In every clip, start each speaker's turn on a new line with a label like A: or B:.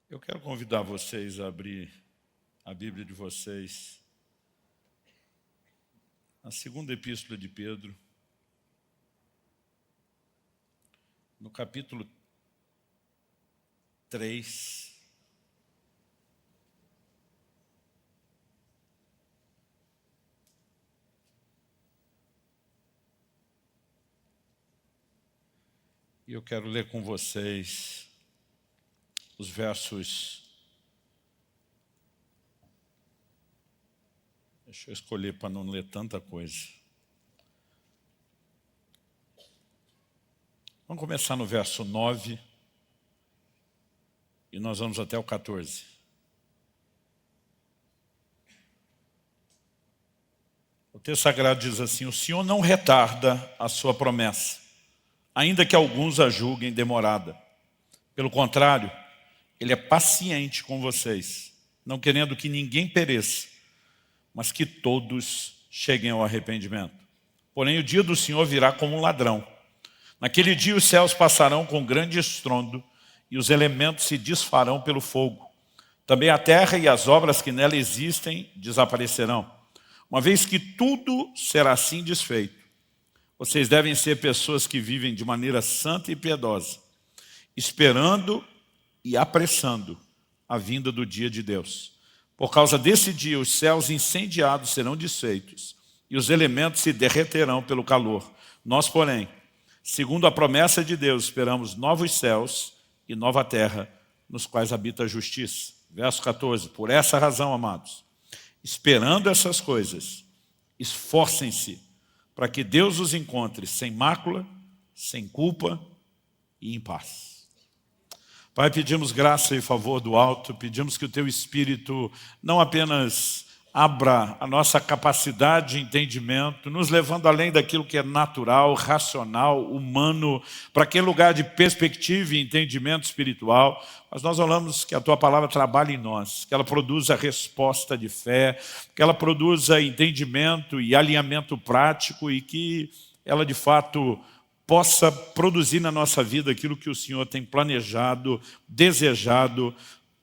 A: Eu quero convidar vocês a abrir a Bíblia de vocês na segunda epístola de Pedro, no capítulo 3. E eu quero ler com vocês os versos. Deixa eu escolher para não ler tanta coisa. Vamos começar no verso 9 e nós vamos até o 14. O texto sagrado diz assim: o Senhor não retarda a sua promessa, ainda que alguns a julguem demorada. Pelo contrário, Ele é paciente com vocês, não querendo que ninguém pereça, mas que todos cheguem ao arrependimento. Porém, o dia do Senhor virá como um ladrão. Naquele dia os céus passarão com grande estrondo e os elementos se desfarão pelo fogo. Também a terra e as obras que nela existem desaparecerão. Uma vez que tudo será assim desfeito, vocês devem ser pessoas que vivem de maneira santa e piedosa, esperando e apressando a vinda do dia de Deus. Por causa desse dia, os céus incendiados serão desfeitos e os elementos se derreterão pelo calor. Nós, porém, segundo a promessa de Deus, esperamos novos céus e nova terra, nos quais habita a justiça. Verso 14. Por essa razão, amados, esperando essas coisas, esforcem-se para que Deus os encontre sem mácula, sem culpa e em paz. Pai, pedimos graça e favor do alto, pedimos que o Teu Espírito não apenas abra a nossa capacidade de entendimento, nos levando além daquilo que é natural, racional, humano, para aquele lugar de perspectiva e entendimento espiritual, mas nós oramos que a Tua Palavra trabalhe em nós, que ela produza resposta de fé, que ela produza entendimento e alinhamento prático e que ela de fato possa produzir na nossa vida aquilo que o Senhor tem planejado, desejado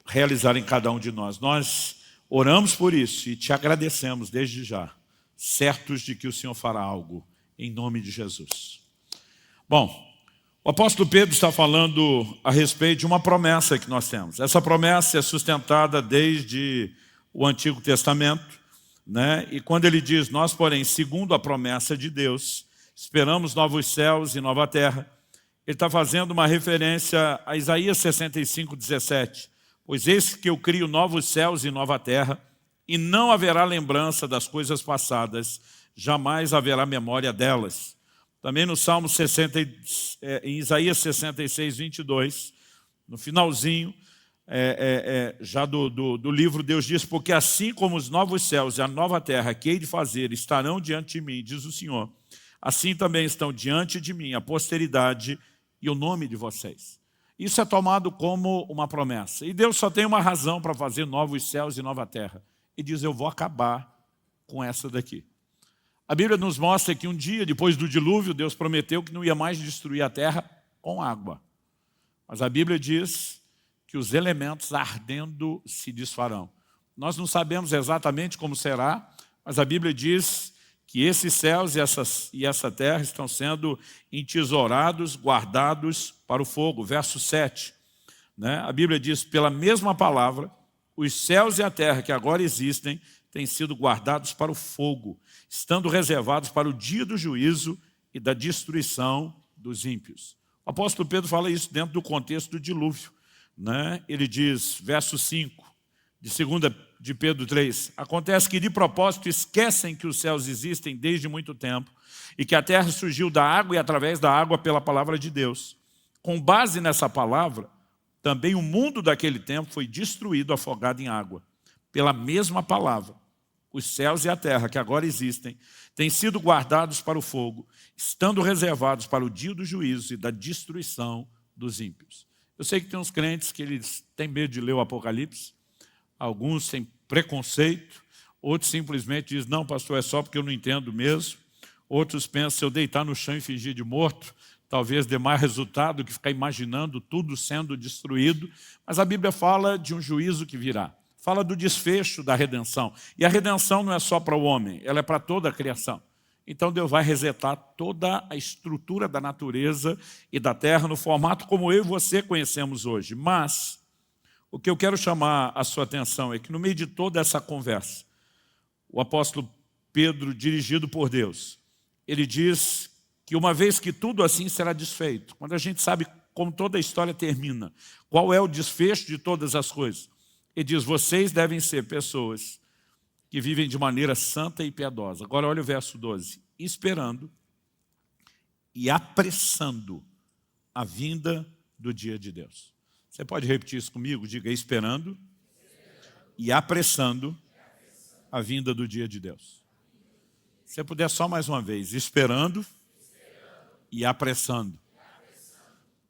A: realizar em cada um de nós. Nós oramos por isso e Te agradecemos desde já, certos de que o Senhor fará algo, em nome de Jesus. Bom, o apóstolo Pedro está falando a respeito de uma promessa que nós temos. Essa promessa é sustentada desde o Antigo Testamento, né? E quando ele diz, nós, porém, segundo a promessa de Deus, esperamos novos céus e nova terra, ele está fazendo uma referência a Isaías 65:17. Pois eis que eu crio novos céus e nova terra, e não haverá lembrança das coisas passadas, jamais haverá memória delas. Também no Salmo 60, em Isaías 66:22, no finalzinho já do livro, Deus diz, porque assim como os novos céus e a nova terra que hei de fazer estarão diante de mim, diz o Senhor, assim também estão diante de mim a posteridade e o nome de vocês. Isso é tomado como uma promessa. E Deus só tem uma razão para fazer novos céus e nova terra. E diz, eu vou acabar com essa daqui. A Bíblia nos mostra que um dia, depois do dilúvio, Deus prometeu que não ia mais destruir a terra com água. Mas a Bíblia diz que os elementos ardendo se desfarão. Nós não sabemos exatamente como será, mas a Bíblia diz que esses céus e essa terra estão sendo entesourados, guardados para o fogo. Verso 7, né? A Bíblia diz, pela mesma palavra, os céus e a terra que agora existem têm sido guardados para o fogo, estando reservados para o dia do juízo e da destruição dos ímpios. O apóstolo Pedro fala isso dentro do contexto do dilúvio, né? Ele diz, verso 5, de 2 de Pedro 3, acontece que de propósito esquecem que os céus existem desde muito tempo e que a terra surgiu da água e através da água pela palavra de Deus. Com base nessa palavra, também o mundo daquele tempo foi destruído, afogado em água. Pela mesma palavra, os céus e a terra que agora existem têm sido guardados para o fogo, estando reservados para o dia do juízo e da destruição dos ímpios. Eu sei que tem uns crentes que eles têm medo de ler o Apocalipse, alguns têm preconceito, outros simplesmente dizem, não, pastor, é só porque eu não entendo mesmo. Outros pensam, se eu deitar no chão e fingir de morto, talvez dê mais resultado do que ficar imaginando tudo sendo destruído, mas a Bíblia fala de um juízo que virá. Fala do desfecho da redenção. E a redenção não é só para o homem, ela é para toda a criação. Então Deus vai resetar toda a estrutura da natureza e da terra no formato como eu e você conhecemos hoje. Mas o que eu quero chamar a sua atenção é que no meio de toda essa conversa, o apóstolo Pedro, dirigido por Deus, ele diz que uma vez que tudo assim será desfeito, quando a gente sabe como toda a história termina, qual é o desfecho de todas as coisas, ele diz, vocês devem ser pessoas que vivem de maneira santa e piedosa. Agora olha o verso 12. Esperando e apressando a vinda do dia de Deus. Você pode repetir isso comigo? Diga, esperando e apressando a vinda do dia de Deus. Se puder só mais uma vez, esperando e apressando.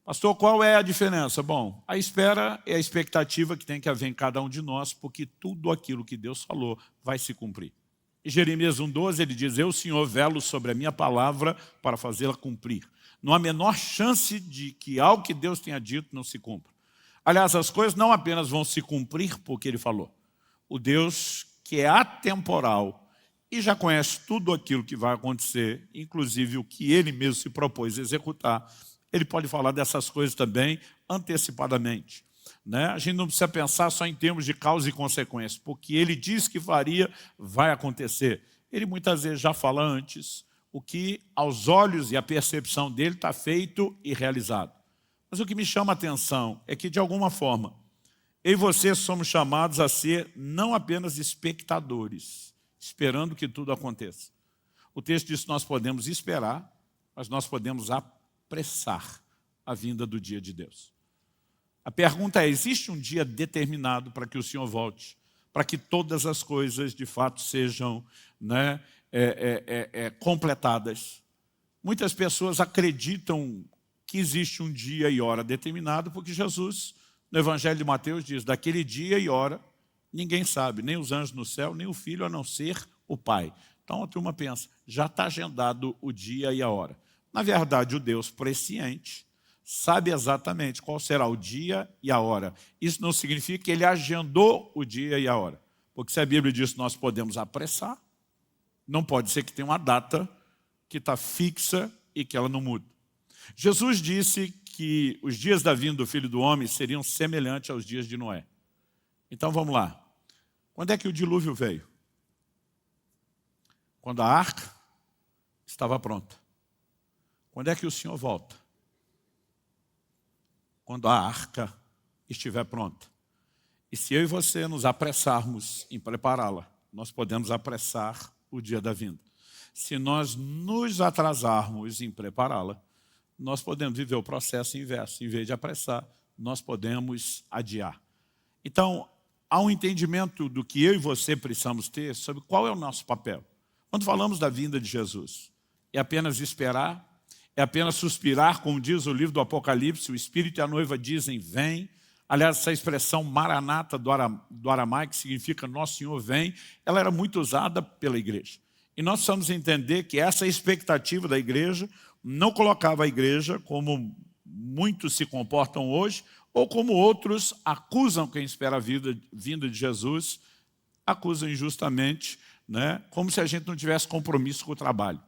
A: Pastor, qual é a diferença? Bom, a espera é a expectativa que tem que haver em cada um de nós, porque tudo aquilo que Deus falou vai se cumprir. Em Jeremias 1,12 ele diz, eu, Senhor, velo sobre a minha palavra para fazê-la cumprir. Não há a menor chance de que algo que Deus tenha dito não se cumpra. Aliás, as coisas não apenas vão se cumprir porque Ele falou. O Deus que é atemporal e já conhece tudo aquilo que vai acontecer, inclusive o que Ele mesmo se propôs a executar, Ele pode falar dessas coisas também antecipadamente. Né? A gente não precisa pensar só em termos de causa e consequência, porque Ele diz que faria, vai acontecer. Ele muitas vezes já fala antes o que aos olhos e a percepção dele está feito e realizado. Mas o que me chama a atenção é que, de alguma forma, eu e você somos chamados a ser não apenas espectadores, esperando que tudo aconteça. O texto diz que nós podemos esperar, mas nós podemos apressar a vinda do dia de Deus. A pergunta é, existe um dia determinado para que o Senhor volte, para que todas as coisas de fato sejam completadas? Muitas pessoas acreditam que existe um dia e hora determinado, porque Jesus, no Evangelho de Mateus, diz, daquele dia e hora, ninguém sabe, nem os anjos no céu, nem o Filho, a não ser o Pai. Então a turma pensa, já está agendado o dia e a hora. Na verdade, o Deus presciente sabe exatamente qual será o dia e a hora. Isso não significa que Ele agendou o dia e a hora. Porque se a Bíblia diz que nós podemos apressar, não pode ser que tenha uma data que está fixa e que ela não muda. Jesus disse que os dias da vinda do Filho do Homem seriam semelhantes aos dias de Noé. Então vamos lá. Quando é que o dilúvio veio? Quando a arca estava pronta. Quando é que o Senhor volta? Quando a arca estiver pronta. E se eu e você nos apressarmos em prepará-la, nós podemos apressar o dia da vinda. Se nós nos atrasarmos em prepará-la, nós podemos viver o processo inverso. Em vez de apressar, nós podemos adiar. Então, há um entendimento do que eu e você precisamos ter sobre qual é o nosso papel. Quando falamos da vinda de Jesus, é apenas esperar? É apenas suspirar, como diz o livro do Apocalipse, o Espírito e a noiva dizem, vem. Aliás, essa expressão maranata do aramaico, que significa Nosso Senhor vem, ela era muito usada pela igreja. E nós precisamos entender que essa expectativa da igreja não colocava a igreja como muitos se comportam hoje, ou como outros acusam quem espera a vinda de Jesus, acusam injustamente, como se a gente não tivesse compromisso com o trabalho.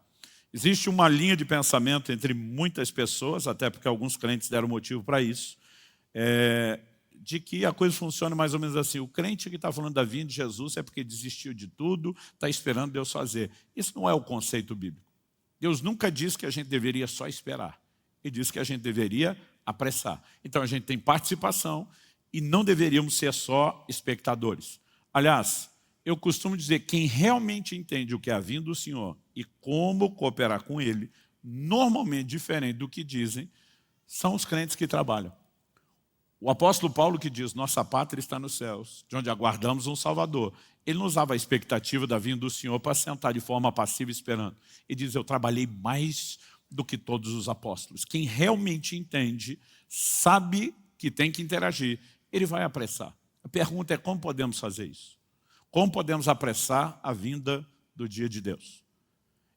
A: Existe uma linha de pensamento entre muitas pessoas, até porque alguns crentes deram motivo para isso, de que a coisa funciona mais ou menos assim. O crente que está falando da vinda de Jesus é porque desistiu de tudo, está esperando Deus fazer. Isso não é o conceito bíblico. Deus nunca disse que a gente deveria só esperar. Ele disse que a gente deveria apressar. Então a gente tem participação e não deveríamos ser só espectadores. Aliás, eu costumo dizer que quem realmente entende o que é a vinda do Senhor e como cooperar com Ele, normalmente diferente do que dizem, são os crentes que trabalham. O apóstolo Paulo que diz, nossa pátria está nos céus, de onde aguardamos um Salvador. Ele não usava a expectativa da vinda do Senhor para sentar de forma passiva esperando. Ele diz, eu trabalhei mais do que todos os apóstolos. Quem realmente entende, sabe que tem que interagir, ele vai apressar. A pergunta é como podemos fazer isso? Como podemos apressar a vinda do dia de Deus?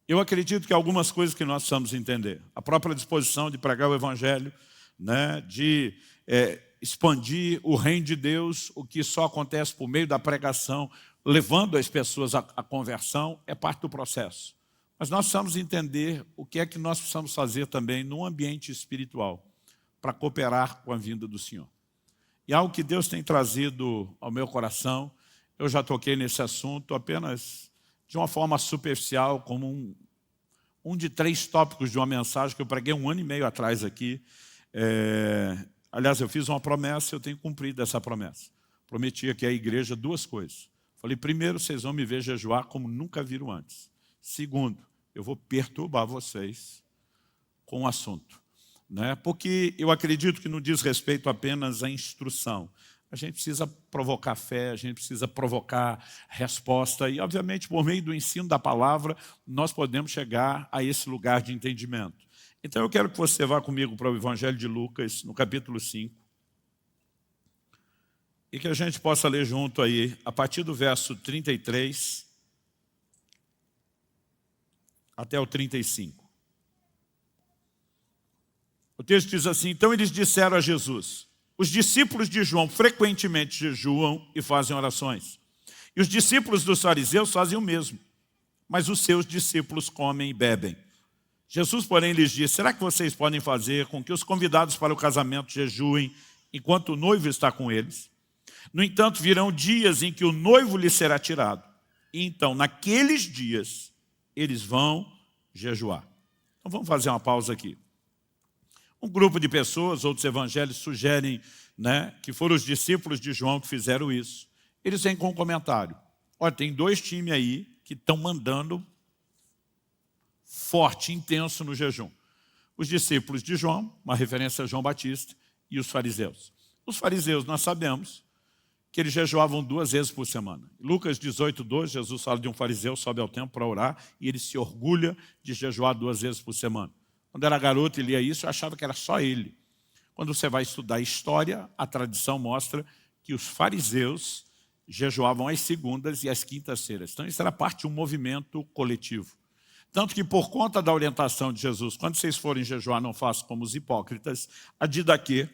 A: Eu acredito que algumas coisas que nós precisamos entender. A própria disposição de pregar o Evangelho, né, de expandir o reino de Deus, o que só acontece por meio da pregação, levando as pessoas à conversão, é parte do processo. Mas nós precisamos entender o que é que nós precisamos fazer também no ambiente espiritual para cooperar com a vinda do Senhor. E algo que Deus tem trazido ao meu coração, eu já toquei nesse assunto apenas de uma forma superficial, como um de 3 tópicos de uma mensagem que eu preguei 1 ano e meio atrás aqui. Aliás, eu fiz uma promessa, eu tenho cumprido essa promessa. Prometi aqui à igreja 2 coisas. Falei, primeiro, vocês vão me ver jejuar como nunca viram antes. Segundo, eu vou perturbar vocês com o assunto. Né? Porque eu acredito que não diz respeito apenas à instrução. A gente precisa provocar fé, a gente precisa provocar resposta. E, obviamente, por meio do ensino da palavra, nós podemos chegar a esse lugar de entendimento. Então, eu quero que você vá comigo para o Evangelho de Lucas, no capítulo 5. E que a gente possa ler junto aí, a partir do verso 33 até o 35. O texto diz assim, então eles disseram a Jesus, os discípulos de João frequentemente jejuam e fazem orações. E os discípulos dos fariseus fazem o mesmo, mas os seus discípulos comem e bebem. Jesus, porém, lhes disse, será que vocês podem fazer com que os convidados para o casamento jejuem enquanto o noivo está com eles? No entanto, virão dias em que o noivo lhe será tirado. E então, naqueles dias, eles vão jejuar. Então, vamos fazer uma pausa aqui. Um grupo de pessoas, outros evangelhos sugerem, né, que foram os discípulos de João que fizeram isso. Eles vêm com um comentário. Olha, tem 2 times aí que estão mandando forte, intenso no jejum. Os discípulos de João, uma referência a João Batista, e os fariseus. Os fariseus, nós sabemos que eles jejuavam 2 vezes por semana. Lucas 18:12, Jesus fala de um fariseu, sobe ao templo para orar, e ele se orgulha de jejuar 2 vezes por semana. Quando era garoto e lia isso, eu achava que era só ele. Quando você vai estudar história, a tradição mostra que os fariseus jejuavam às segundas e às quintas-feiras. Então isso era parte de um movimento coletivo. Tanto que por conta da orientação de Jesus, quando vocês forem jejuar, não façam como os hipócritas, a Didaquê,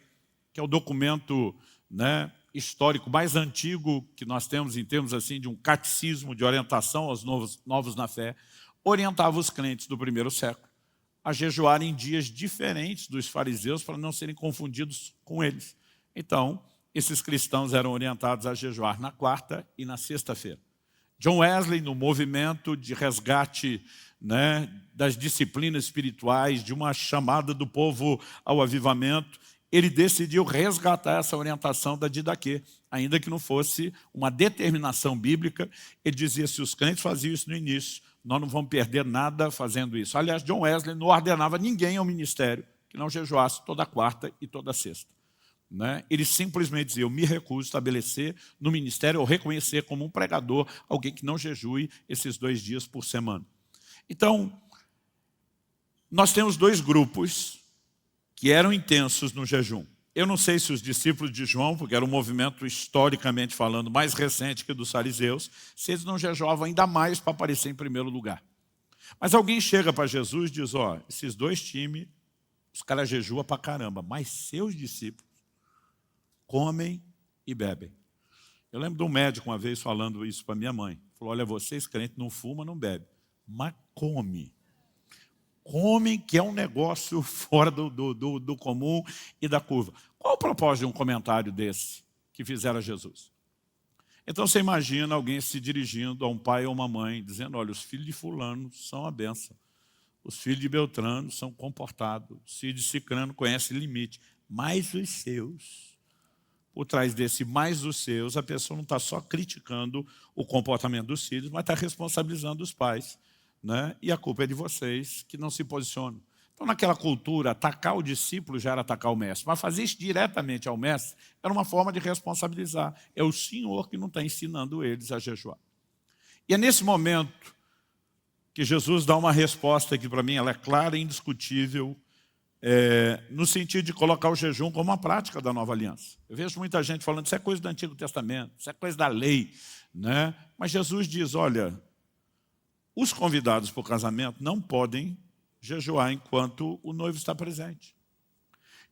A: que é o documento, né, histórico mais antigo que nós temos em termos assim, de um catecismo de orientação aos novos na fé, orientava os crentes do primeiro século a jejuar em dias diferentes dos fariseus para não serem confundidos com eles. Então, esses cristãos eram orientados a jejuar na quarta e na sexta-feira. John Wesley, no movimento de resgate, né, das disciplinas espirituais, de uma chamada do povo ao avivamento, ele decidiu resgatar essa orientação da Didaquê, ainda que não fosse uma determinação bíblica. Ele dizia, se os crentes faziam isso no início, nós não vamos perder nada fazendo isso. Aliás, John Wesley não ordenava ninguém ao ministério que não jejuasse toda quarta e toda sexta. Né? Ele simplesmente dizia, eu me recuso a estabelecer no ministério ou reconhecer como um pregador alguém que não jejue esses 2 dias por semana. Então, nós temos 2 grupos que eram intensos no jejum. Eu não sei se os discípulos de João, porque era um movimento historicamente falando mais recente que dos fariseus, se eles não jejuavam ainda mais para aparecer em primeiro lugar. Mas alguém chega para Jesus e diz, ó, esses 2 times, os caras jejuam para caramba, mas seus discípulos comem e bebem. Eu lembro de um médico uma vez falando isso para minha mãe. Falou, olha, vocês crentes não fumam, não bebem, mas come. Comem, que é um negócio fora do comum e da curva. Qual o propósito de um comentário desse que fizeram a Jesus? Então você imagina alguém se dirigindo a um pai ou uma mãe, dizendo, olha, os filhos de fulano são a bênção. Os filhos de Beltrano são comportados. Os filhos de Cicrano conhecem limite. Mas os seus, por trás desse mais os seus, a pessoa não está só criticando o comportamento dos filhos, mas está responsabilizando os pais. Né? E a culpa é de vocês que não se posicionam. Então, naquela cultura, atacar o discípulo já era atacar o mestre, mas fazer isso diretamente ao mestre era uma forma de responsabilizar. É o Senhor que não está ensinando eles a jejuar. E é nesse momento que Jesus dá uma resposta que, para mim, ela é clara e indiscutível, no sentido de colocar o jejum como uma prática da nova aliança. Eu vejo muita gente falando, isso é coisa do Antigo Testamento, isso é coisa da lei. Né? Mas Jesus diz, olha, os convidados para o casamento não podem jejuar enquanto o noivo está presente.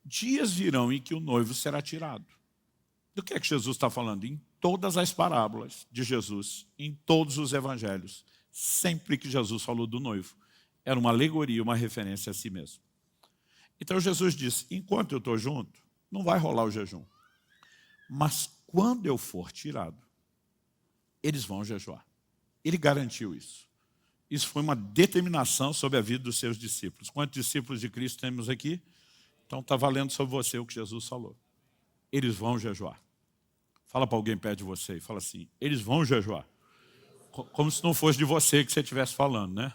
A: Dias virão em que o noivo será tirado. Do que é que Jesus está falando? Em todas as parábolas de Jesus, em todos os evangelhos, sempre que Jesus falou do noivo, era uma alegoria, uma referência a si mesmo. Então Jesus disse, enquanto eu estou junto, não vai rolar o jejum. Mas quando eu for tirado, eles vão jejuar. Ele garantiu isso. Isso foi uma determinação sobre a vida dos seus discípulos. Quantos discípulos de Cristo temos aqui? Então está valendo sobre você o que Jesus falou. Eles vão jejuar. Fala para alguém perto de você e fala assim, eles vão jejuar. Como se não fosse de você que você estivesse falando, né?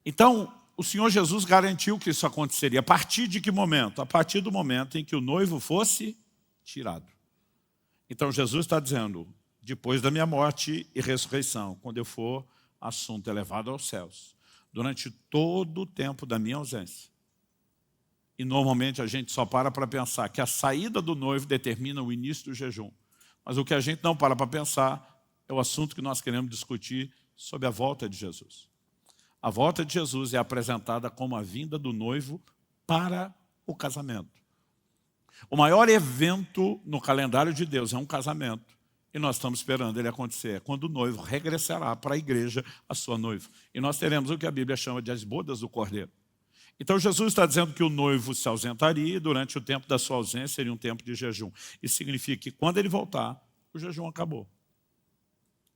A: Então, o Senhor Jesus garantiu que isso aconteceria. A partir de que momento? A partir do momento em que o noivo fosse tirado. Então, Jesus está dizendo, depois da minha morte e ressurreição, quando eu for assunto elevado aos céus, durante todo o tempo da minha ausência. E normalmente a gente só para pensar que a saída do noivo determina o início do jejum. Mas o que a gente não para pensar é o assunto que nós queremos discutir sobre a volta de Jesus. A volta de Jesus é apresentada como a vinda do noivo para o casamento. O maior evento no calendário de Deus é um casamento. E nós estamos esperando ele acontecer. É quando o noivo regressará para a igreja, a sua noiva. E nós teremos o que a Bíblia chama de as bodas do Cordeiro. Então Jesus está dizendo que o noivo se ausentaria e durante o tempo da sua ausência seria um tempo de jejum. Isso significa que quando ele voltar, o jejum acabou.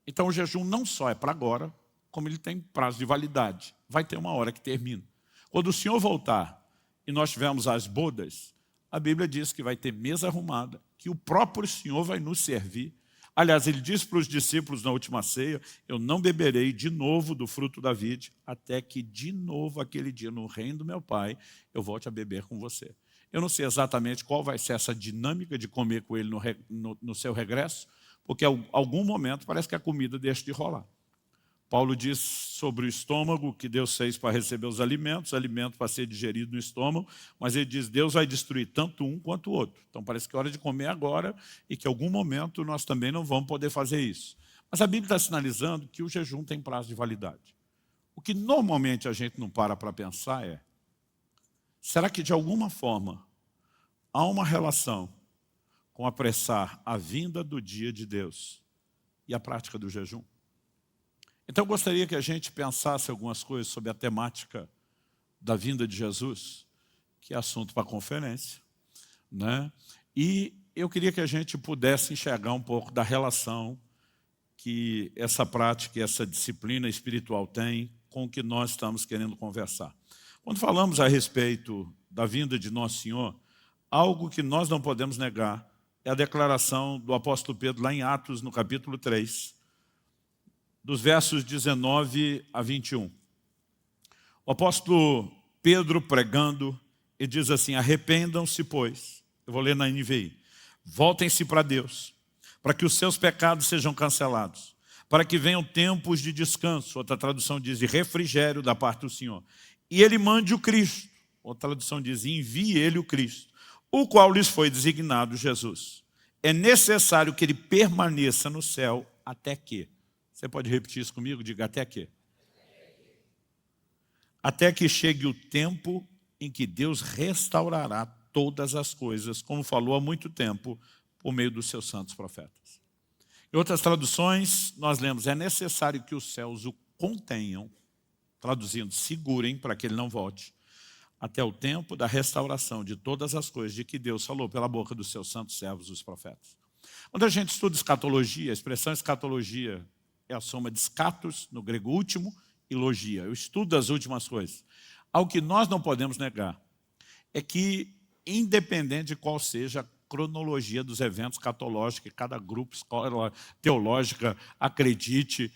A: Então o jejum não só é para agora, como ele tem prazo de validade. Vai ter uma hora que termina. Quando o Senhor voltar e nós tivermos as bodas, a Bíblia diz que vai ter mesa arrumada, que o próprio Senhor vai nos servir. Aliás, ele disse para os discípulos na última ceia, eu não beberei de novo do fruto da vide, até que de novo aquele dia no reino do meu Pai, eu volte a beber com você. Eu não sei exatamente qual vai ser essa dinâmica de comer com ele no seu regresso, porque em algum momento parece que a comida deixa de rolar. Paulo diz sobre o estômago que Deus fez para receber os alimentos para ser digerido no estômago, mas ele diz Deus vai destruir tanto um quanto o outro. Então parece que é hora de comer agora e que em algum momento nós também não vamos poder fazer isso. Mas a Bíblia está sinalizando que o jejum tem prazo de validade. O que normalmente a gente não para pensar é, será que de alguma forma há uma relação com apressar a vinda do dia de Deus e a prática do jejum? Então, eu gostaria que a gente pensasse algumas coisas sobre a temática da vinda de Jesus, que é assunto para a conferência, né? E eu queria que a gente pudesse enxergar um pouco da relação que essa prática e essa disciplina espiritual tem com o que nós estamos querendo conversar. Quando falamos a respeito da vinda de Nosso Senhor, algo que nós não podemos negar é a declaração do apóstolo Pedro lá em Atos, no capítulo 3, dos versos 19 a 21. O apóstolo Pedro pregando, e diz assim, arrependam-se, pois, eu vou ler na NVI, voltem-se para Deus, para que os seus pecados sejam cancelados, para que venham tempos de descanso, outra tradução diz de refrigério da parte do Senhor, e Ele mande o Cristo, outra tradução diz, envie Ele o Cristo, o qual lhes foi designado Jesus. É necessário que Ele permaneça no céu até que. Você pode repetir isso comigo? Diga até que. Até que chegue o tempo em que Deus restaurará todas as coisas, como falou há muito tempo, por meio dos seus santos profetas. Em outras traduções, nós lemos, é necessário que os céus o contenham, traduzindo, segurem para que ele não volte, até o tempo da restauração de todas as coisas de que Deus falou pela boca dos seus santos servos, os profetas. Quando a gente estuda escatologia, a expressão escatologia é a soma de scatos, no grego último, e logia. Eu estudo as últimas coisas. Algo que nós não podemos negar é que, independente de qual seja a cronologia dos eventos escatológicos, que cada grupo, escola teológica acredite,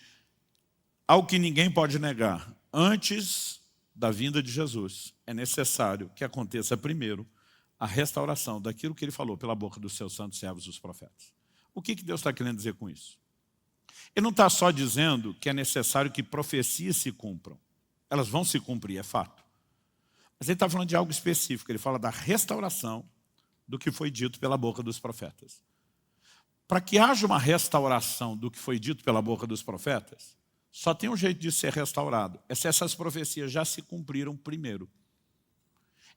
A: algo que ninguém pode negar, antes da vinda de Jesus, é necessário que aconteça primeiro a restauração daquilo que ele falou pela boca dos seus santos servos, os profetas. O que Deus está querendo dizer com isso? Ele não está só dizendo que é necessário que profecias se cumpram. Elas vão se cumprir, é fato. Mas ele está falando de algo específico. Ele fala da restauração do que foi dito pela boca dos profetas. Para que haja uma restauração do que foi dito pela boca dos profetas, Só tem um jeito de ser restaurado, é se essas profecias já se cumpriram primeiro.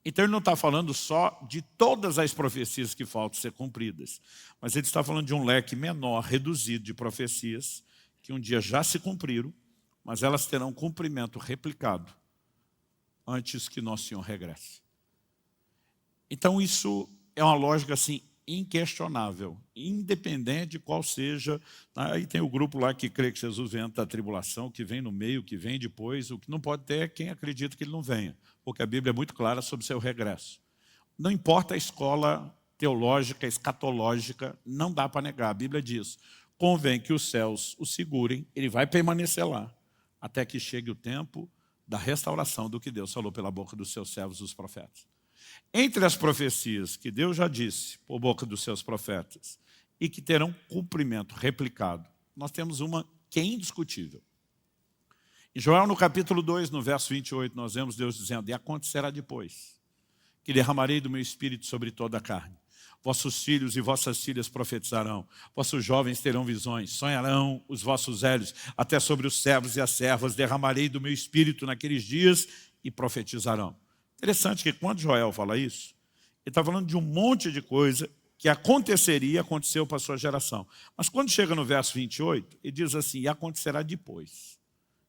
A: Então ele não está falando só de todas as profecias que faltam ser cumpridas, mas ele está falando de um leque menor, reduzido de profecias, que um dia já se cumpriram, mas elas terão cumprimento replicado antes que Nosso Senhor regresse. Então isso é uma lógica assim, inquestionável, independente de qual seja. Aí tem o grupo lá que crê que Jesus vem antes da tribulação, que vem no meio, que vem depois. O que não pode ter é quem acredita que ele não venha, porque a Bíblia é muito clara sobre seu regresso. Não importa a escola teológica, escatológica, não dá para negar. A Bíblia diz, convém que os céus o segurem, ele vai permanecer lá, até que chegue o tempo da restauração do que Deus falou pela boca dos seus servos, os profetas. Entre as profecias que Deus já disse por boca dos seus profetas e que terão cumprimento replicado, nós temos uma que é indiscutível. Em Joel, no capítulo 2, no verso 28, nós vemos Deus dizendo, e acontecerá depois, que derramarei do meu espírito sobre toda a carne. Vossos filhos e vossas filhas profetizarão, vossos jovens terão visões, sonharão os vossos velhos, até sobre os servos e as servas derramarei do meu espírito naqueles dias e profetizarão. Interessante que quando Joel fala isso, ele está falando de um monte de coisa que aconteceu para a sua geração. Mas quando chega no verso 28, ele diz assim, e acontecerá depois.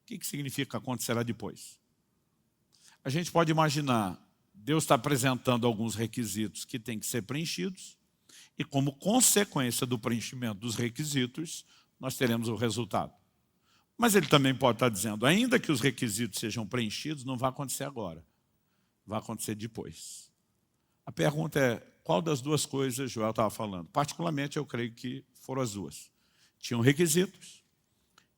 A: O que significa acontecerá depois? A gente pode imaginar, Deus está apresentando alguns requisitos que têm que ser preenchidos, e como consequência do preenchimento dos requisitos, nós teremos o resultado. Mas ele também pode estar dizendo, ainda que os requisitos sejam preenchidos, não vai acontecer agora. Vai acontecer depois. A pergunta é, qual das duas coisas Joel estava falando? Particularmente, eu creio que foram as duas. Tinham requisitos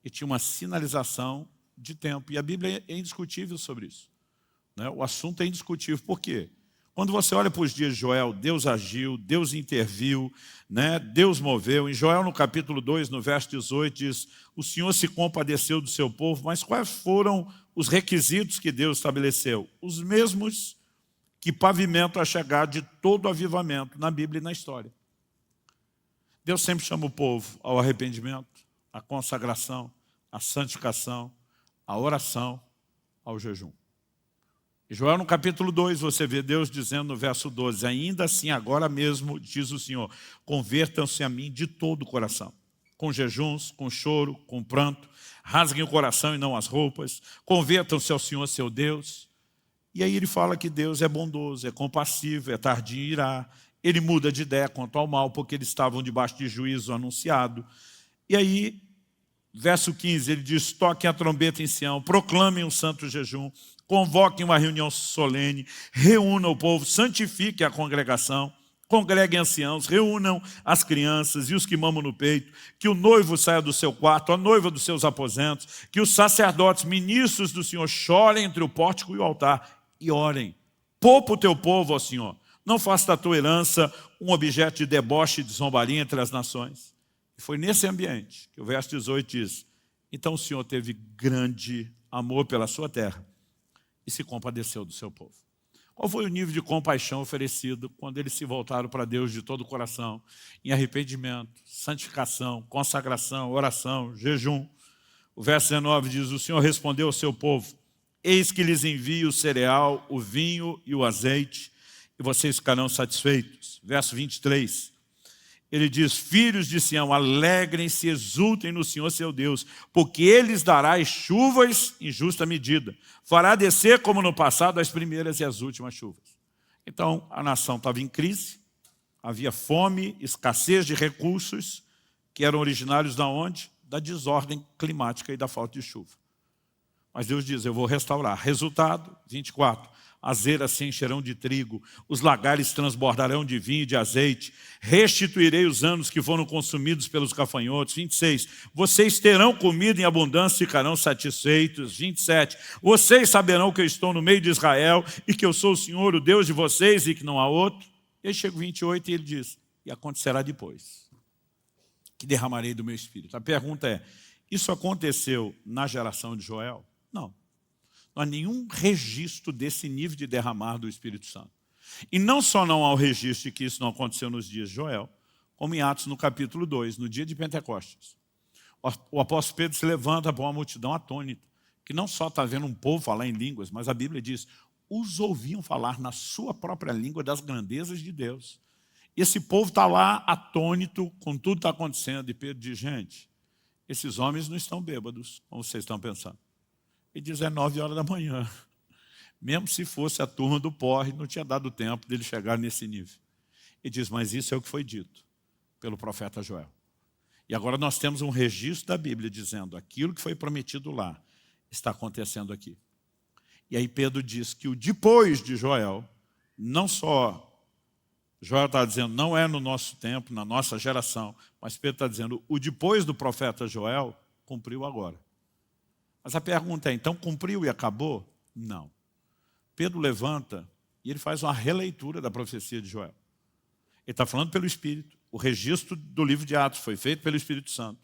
A: e tinha uma sinalização de tempo. E a Bíblia é indiscutível sobre isso. O assunto é indiscutível. Por quê? Quando você olha para os dias de Joel, Deus agiu, Deus interviu, Deus moveu. Em Joel, no capítulo 2, no verso 18, diz, o Senhor se compadeceu do seu povo, mas quais foram os requisitos que Deus estabeleceu? Os mesmos que pavimentam a chegada de todo avivamento na Bíblia e na história. Deus sempre chama o povo ao arrependimento, à consagração, à santificação, à oração, ao jejum. Em Joel, no capítulo 2, você vê Deus dizendo no verso 12, ainda assim agora mesmo, diz o Senhor, convertam-se a mim de todo o coração, com jejuns, com choro, com pranto, rasguem o coração e não as roupas, convertam-se ao Senhor seu Deus. E aí ele fala que Deus é bondoso, é compassivo, é tardio em irar, ele muda de ideia quanto ao mal, porque eles estavam debaixo de juízo anunciado. E aí, verso 15, ele diz, toquem a trombeta em Sião, proclamem um santo jejum, convoquem uma reunião solene, reúnam o povo, santifiquem a congregação, congreguem anciãos, reúnam as crianças e os que mamam no peito, que o noivo saia do seu quarto, a noiva dos seus aposentos, que os sacerdotes, ministros do Senhor, chorem entre o pórtico e o altar e orem. Poupa o teu povo, ó Senhor, não faça da tua herança um objeto de deboche e de zombaria entre as nações. E foi nesse ambiente que o verso 18 diz, então o Senhor teve grande amor pela sua terra, e se compadeceu do seu povo. Qual foi o nível de compaixão oferecido quando eles se voltaram para Deus de todo o coração, em arrependimento, santificação, consagração, oração, jejum? O verso 19 diz, o Senhor respondeu ao seu povo, eis que lhes envio o cereal, o vinho e o azeite, e vocês ficarão satisfeitos. Verso 23, ele diz, filhos de Sião, alegrem-se, exultem no Senhor seu Deus, porque Ele lhes dará as chuvas em justa medida. Fará descer, como no passado, as primeiras e as últimas chuvas. Então, a nação estava em crise, havia fome, escassez de recursos, que eram originários da onde? Da desordem climática e da falta de chuva. Mas Deus diz, eu vou restaurar. Resultado, 24, as eiras se encherão de trigo, os lagares transbordarão de vinho e de azeite, restituirei os anos que foram consumidos pelos gafanhotos. 26, vocês terão comida em abundância e ficarão satisfeitos. 27, vocês saberão que eu estou no meio de Israel e que eu sou o Senhor, o Deus de vocês e que não há outro. E aí chega o 28 e ele diz, e acontecerá depois, que derramarei do meu espírito. A pergunta é, isso aconteceu na geração de Joel? Não. Não há nenhum registro desse nível de derramar do Espírito Santo. E não só não há o registro de que isso não aconteceu nos dias de Joel, como em Atos no capítulo 2, no dia de Pentecostes. O apóstolo Pedro se levanta para uma multidão atônita, que não só está vendo um povo falar em línguas, mas a Bíblia diz, os ouviam falar na sua própria língua das grandezas de Deus. Esse povo está lá atônito com tudo que está acontecendo. E Pedro diz, gente, esses homens não estão bêbados, como vocês estão pensando. Ele diz, é 9 horas da manhã. Mesmo se fosse a turma do porre, não tinha dado tempo dele chegar nesse nível. Ele diz, mas isso é o que foi dito pelo profeta Joel. E agora nós temos um registro da Bíblia dizendo aquilo que foi prometido lá está acontecendo aqui. E aí Pedro diz que o depois de Joel, não só Joel está dizendo, não é no nosso tempo, na nossa geração, mas Pedro está dizendo, o depois do profeta Joel cumpriu agora. Mas a pergunta é, então cumpriu e acabou? Não. Pedro levanta e ele faz uma releitura da profecia de Joel. Ele está falando pelo Espírito. O registro do livro de Atos foi feito pelo Espírito Santo.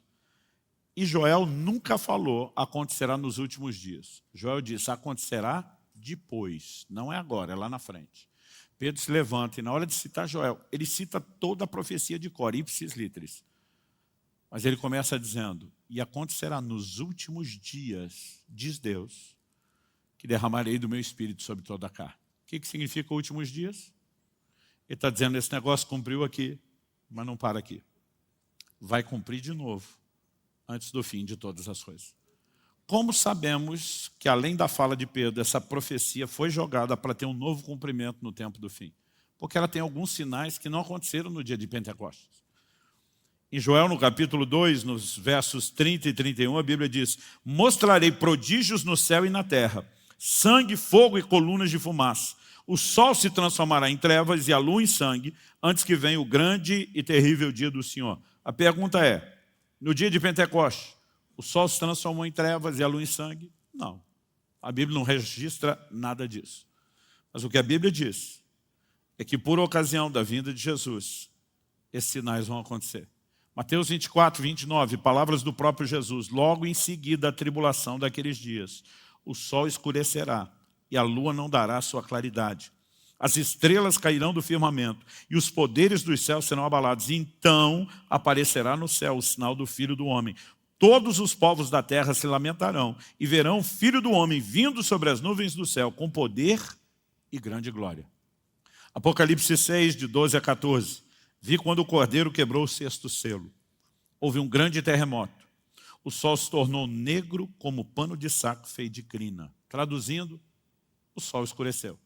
A: E Joel nunca falou, acontecerá nos últimos dias. Joel disse, acontecerá depois, não é agora, é lá na frente. Pedro se levanta e na hora de citar Joel, ele cita toda a profecia de cor, ipsis literis. Mas ele começa dizendo, e acontecerá nos últimos dias, diz Deus, que derramarei do meu Espírito sobre toda a carne. O que significa últimos dias? Ele está dizendo, esse negócio cumpriu aqui, mas não para aqui. Vai cumprir de novo, antes do fim de todas as coisas. Como sabemos que, além da fala de Pedro, essa profecia foi jogada para ter um novo cumprimento no tempo do fim? Porque ela tem alguns sinais que não aconteceram no dia de Pentecostes. Em Joel, no capítulo 2, nos versos 30 e 31, a Bíblia diz, mostrarei prodígios no céu e na terra, sangue, fogo e colunas de fumaça. O sol se transformará em trevas e a lua em sangue, antes que venha o grande e terrível dia do Senhor. A pergunta é, no dia de Pentecostes, o sol se transformou em trevas e a lua em sangue? Não. A Bíblia não registra nada disso. Mas o que a Bíblia diz é que por ocasião da vinda de Jesus, esses sinais vão acontecer. Mateus 24, 29, palavras do próprio Jesus. Logo em seguida a tribulação daqueles dias, o sol escurecerá e a lua não dará sua claridade. As estrelas cairão do firmamento e os poderes dos céus serão abalados. Então aparecerá no céu o sinal do Filho do Homem. Todos os povos da terra se lamentarão e verão o Filho do Homem vindo sobre as nuvens do céu com poder e grande glória. Apocalipse 6, de 12 a 14. Vi quando o Cordeiro quebrou o 6º selo. Houve um grande terremoto. O sol se tornou negro como pano de saco feito de crina. Traduzindo, o sol escureceu.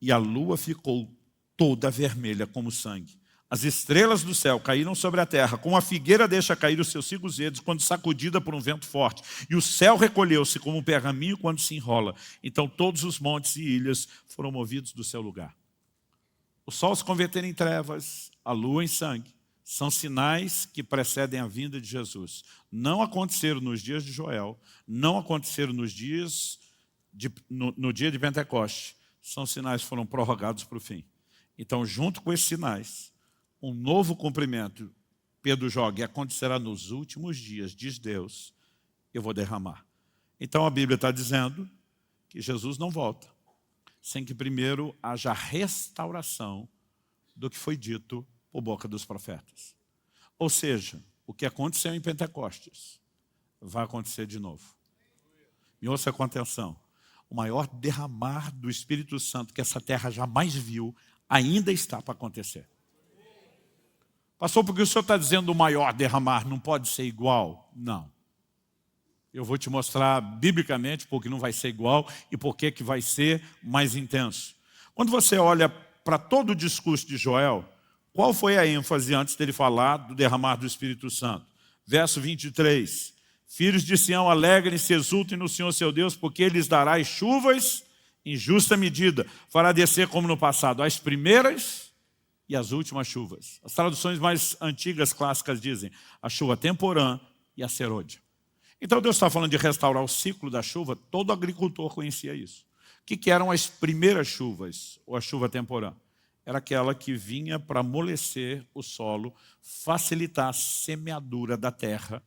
A: E a lua ficou toda vermelha como sangue. As estrelas do céu caíram sobre a terra, como a figueira deixa cair os seus cigos verdes quando sacudida por um vento forte. E o céu recolheu-se como um pergaminho quando se enrola. Então todos os montes e ilhas foram movidos do seu lugar. O sol se converter em trevas, a lua em sangue. São sinais que precedem a vinda de Jesus. Não aconteceram nos dias de Joel, não aconteceram no dia de Pentecostes. São sinais que foram prorrogados para o fim. Então, junto com esses sinais, um novo cumprimento, Pedro joga, e acontecerá nos últimos dias, diz Deus, eu vou derramar. Então a Bíblia está dizendo que Jesus não volta, sem que primeiro haja restauração do que foi dito por boca dos profetas. Ou seja, o que aconteceu em Pentecostes vai acontecer de novo. Me ouça com atenção. O maior derramar do Espírito Santo que essa terra jamais viu, ainda está para acontecer. Pastor, porque o senhor está dizendo o maior derramar não pode ser igual? Não. Eu vou te mostrar biblicamente porque não vai ser igual e porque que vai ser mais intenso. Quando você olha para todo o discurso de Joel, qual foi a ênfase antes dele falar do derramar do Espírito Santo? Verso 23. Filhos de Sião, alegrem-se, exultem no Senhor seu Deus, porque Ele lhes dará as chuvas em justa medida. Fará descer como no passado as primeiras e as últimas chuvas. As traduções mais antigas, clássicas, dizem a chuva temporã e a serôdia. Então Deus está falando de restaurar o ciclo da chuva. Todo agricultor conhecia isso. O que eram as primeiras chuvas, ou a chuva temporã? Era aquela que vinha para amolecer o solo, facilitar a semeadura da terra,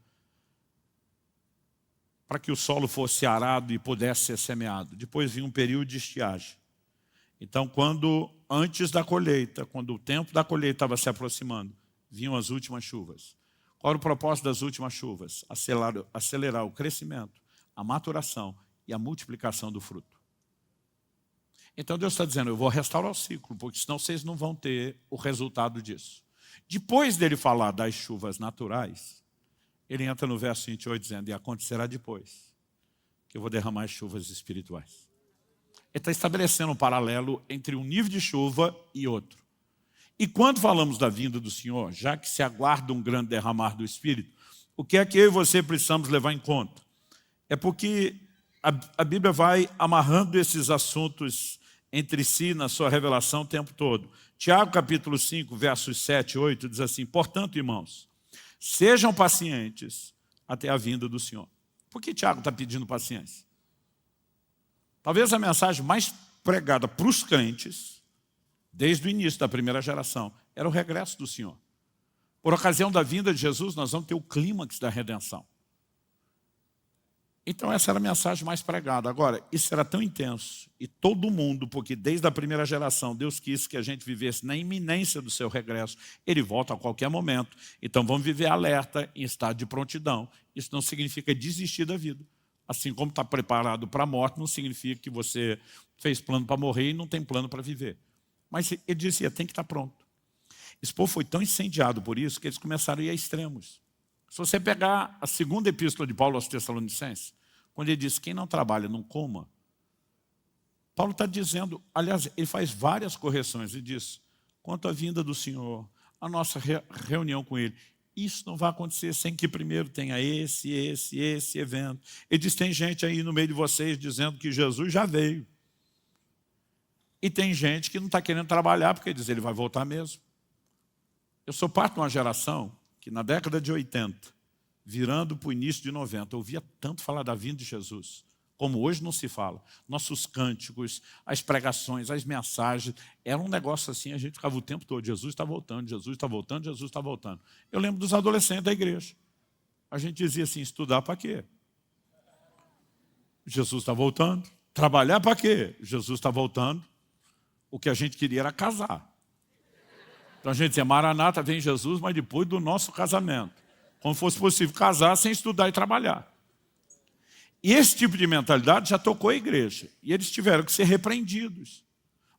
A: para que o solo fosse arado e pudesse ser semeado. Depois vinha um período de estiagem. Então, antes da colheita, quando o tempo da colheita estava se aproximando, vinham as últimas chuvas. Qual era o propósito das últimas chuvas? Acelerar o crescimento, a maturação e a multiplicação do fruto. Então Deus está dizendo, eu vou restaurar o ciclo, porque senão vocês não vão ter o resultado disso. Depois dele falar das chuvas naturais, ele entra no verso 28 dizendo, e acontecerá depois que eu vou derramar as chuvas espirituais. Ele está estabelecendo um paralelo entre um nível de chuva e outro. E quando falamos da vinda do Senhor, já que se aguarda um grande derramar do Espírito, o que é que eu e você precisamos levar em conta? É porque a Bíblia vai amarrando esses assuntos entre si na sua revelação o tempo todo. Tiago capítulo 5, versos 7 e 8, diz assim, portanto, irmãos, sejam pacientes até a vinda do Senhor. Por que Tiago está pedindo paciência? Talvez a mensagem mais pregada para os crentes, desde o início da primeira geração, era o regresso do Senhor. Por ocasião da vinda de Jesus, nós vamos ter o clímax da redenção. Então essa era a mensagem mais pregada. Agora, isso era tão intenso, e todo mundo, porque desde a primeira geração, Deus quis que a gente vivesse na iminência do seu regresso. Ele volta a qualquer momento, então vamos viver alerta, em estado de prontidão. Isso não significa desistir da vida. Assim como está preparado para a morte, não significa que você fez plano para morrer e não tem plano para viver. Mas ele dizia, tem que estar pronto. Esse povo foi tão incendiado por isso que eles começaram a ir a extremos. Se você pegar a segunda epístola de Paulo aos Tessalonicenses, quando ele diz, quem não trabalha, não coma, Paulo está dizendo, aliás, ele faz várias correções, ele diz, quanto à vinda do Senhor, a nossa reunião com Ele, isso não vai acontecer sem que primeiro tenha esse evento. Ele diz, tem gente aí no meio de vocês dizendo que Jesus já veio. E tem gente que não está querendo trabalhar, porque diz, ele vai voltar mesmo. Eu sou parte de uma geração que na década de 80, virando para o início de 90, eu ouvia tanto falar da vinda de Jesus, como hoje não se fala. Nossos cânticos, as pregações, as mensagens, era um negócio assim, a gente ficava o tempo todo, Jesus está voltando, Jesus está voltando, Jesus está voltando. Eu lembro dos adolescentes da igreja. A gente dizia assim, estudar para quê? Jesus está voltando. Trabalhar para quê? Jesus está voltando. O que a gente queria era casar. Então a gente dizia, Maranata, vem Jesus, mas depois do nosso casamento. Como fosse possível casar sem estudar e trabalhar. E esse tipo de mentalidade já tocou a igreja. E eles tiveram que ser repreendidos.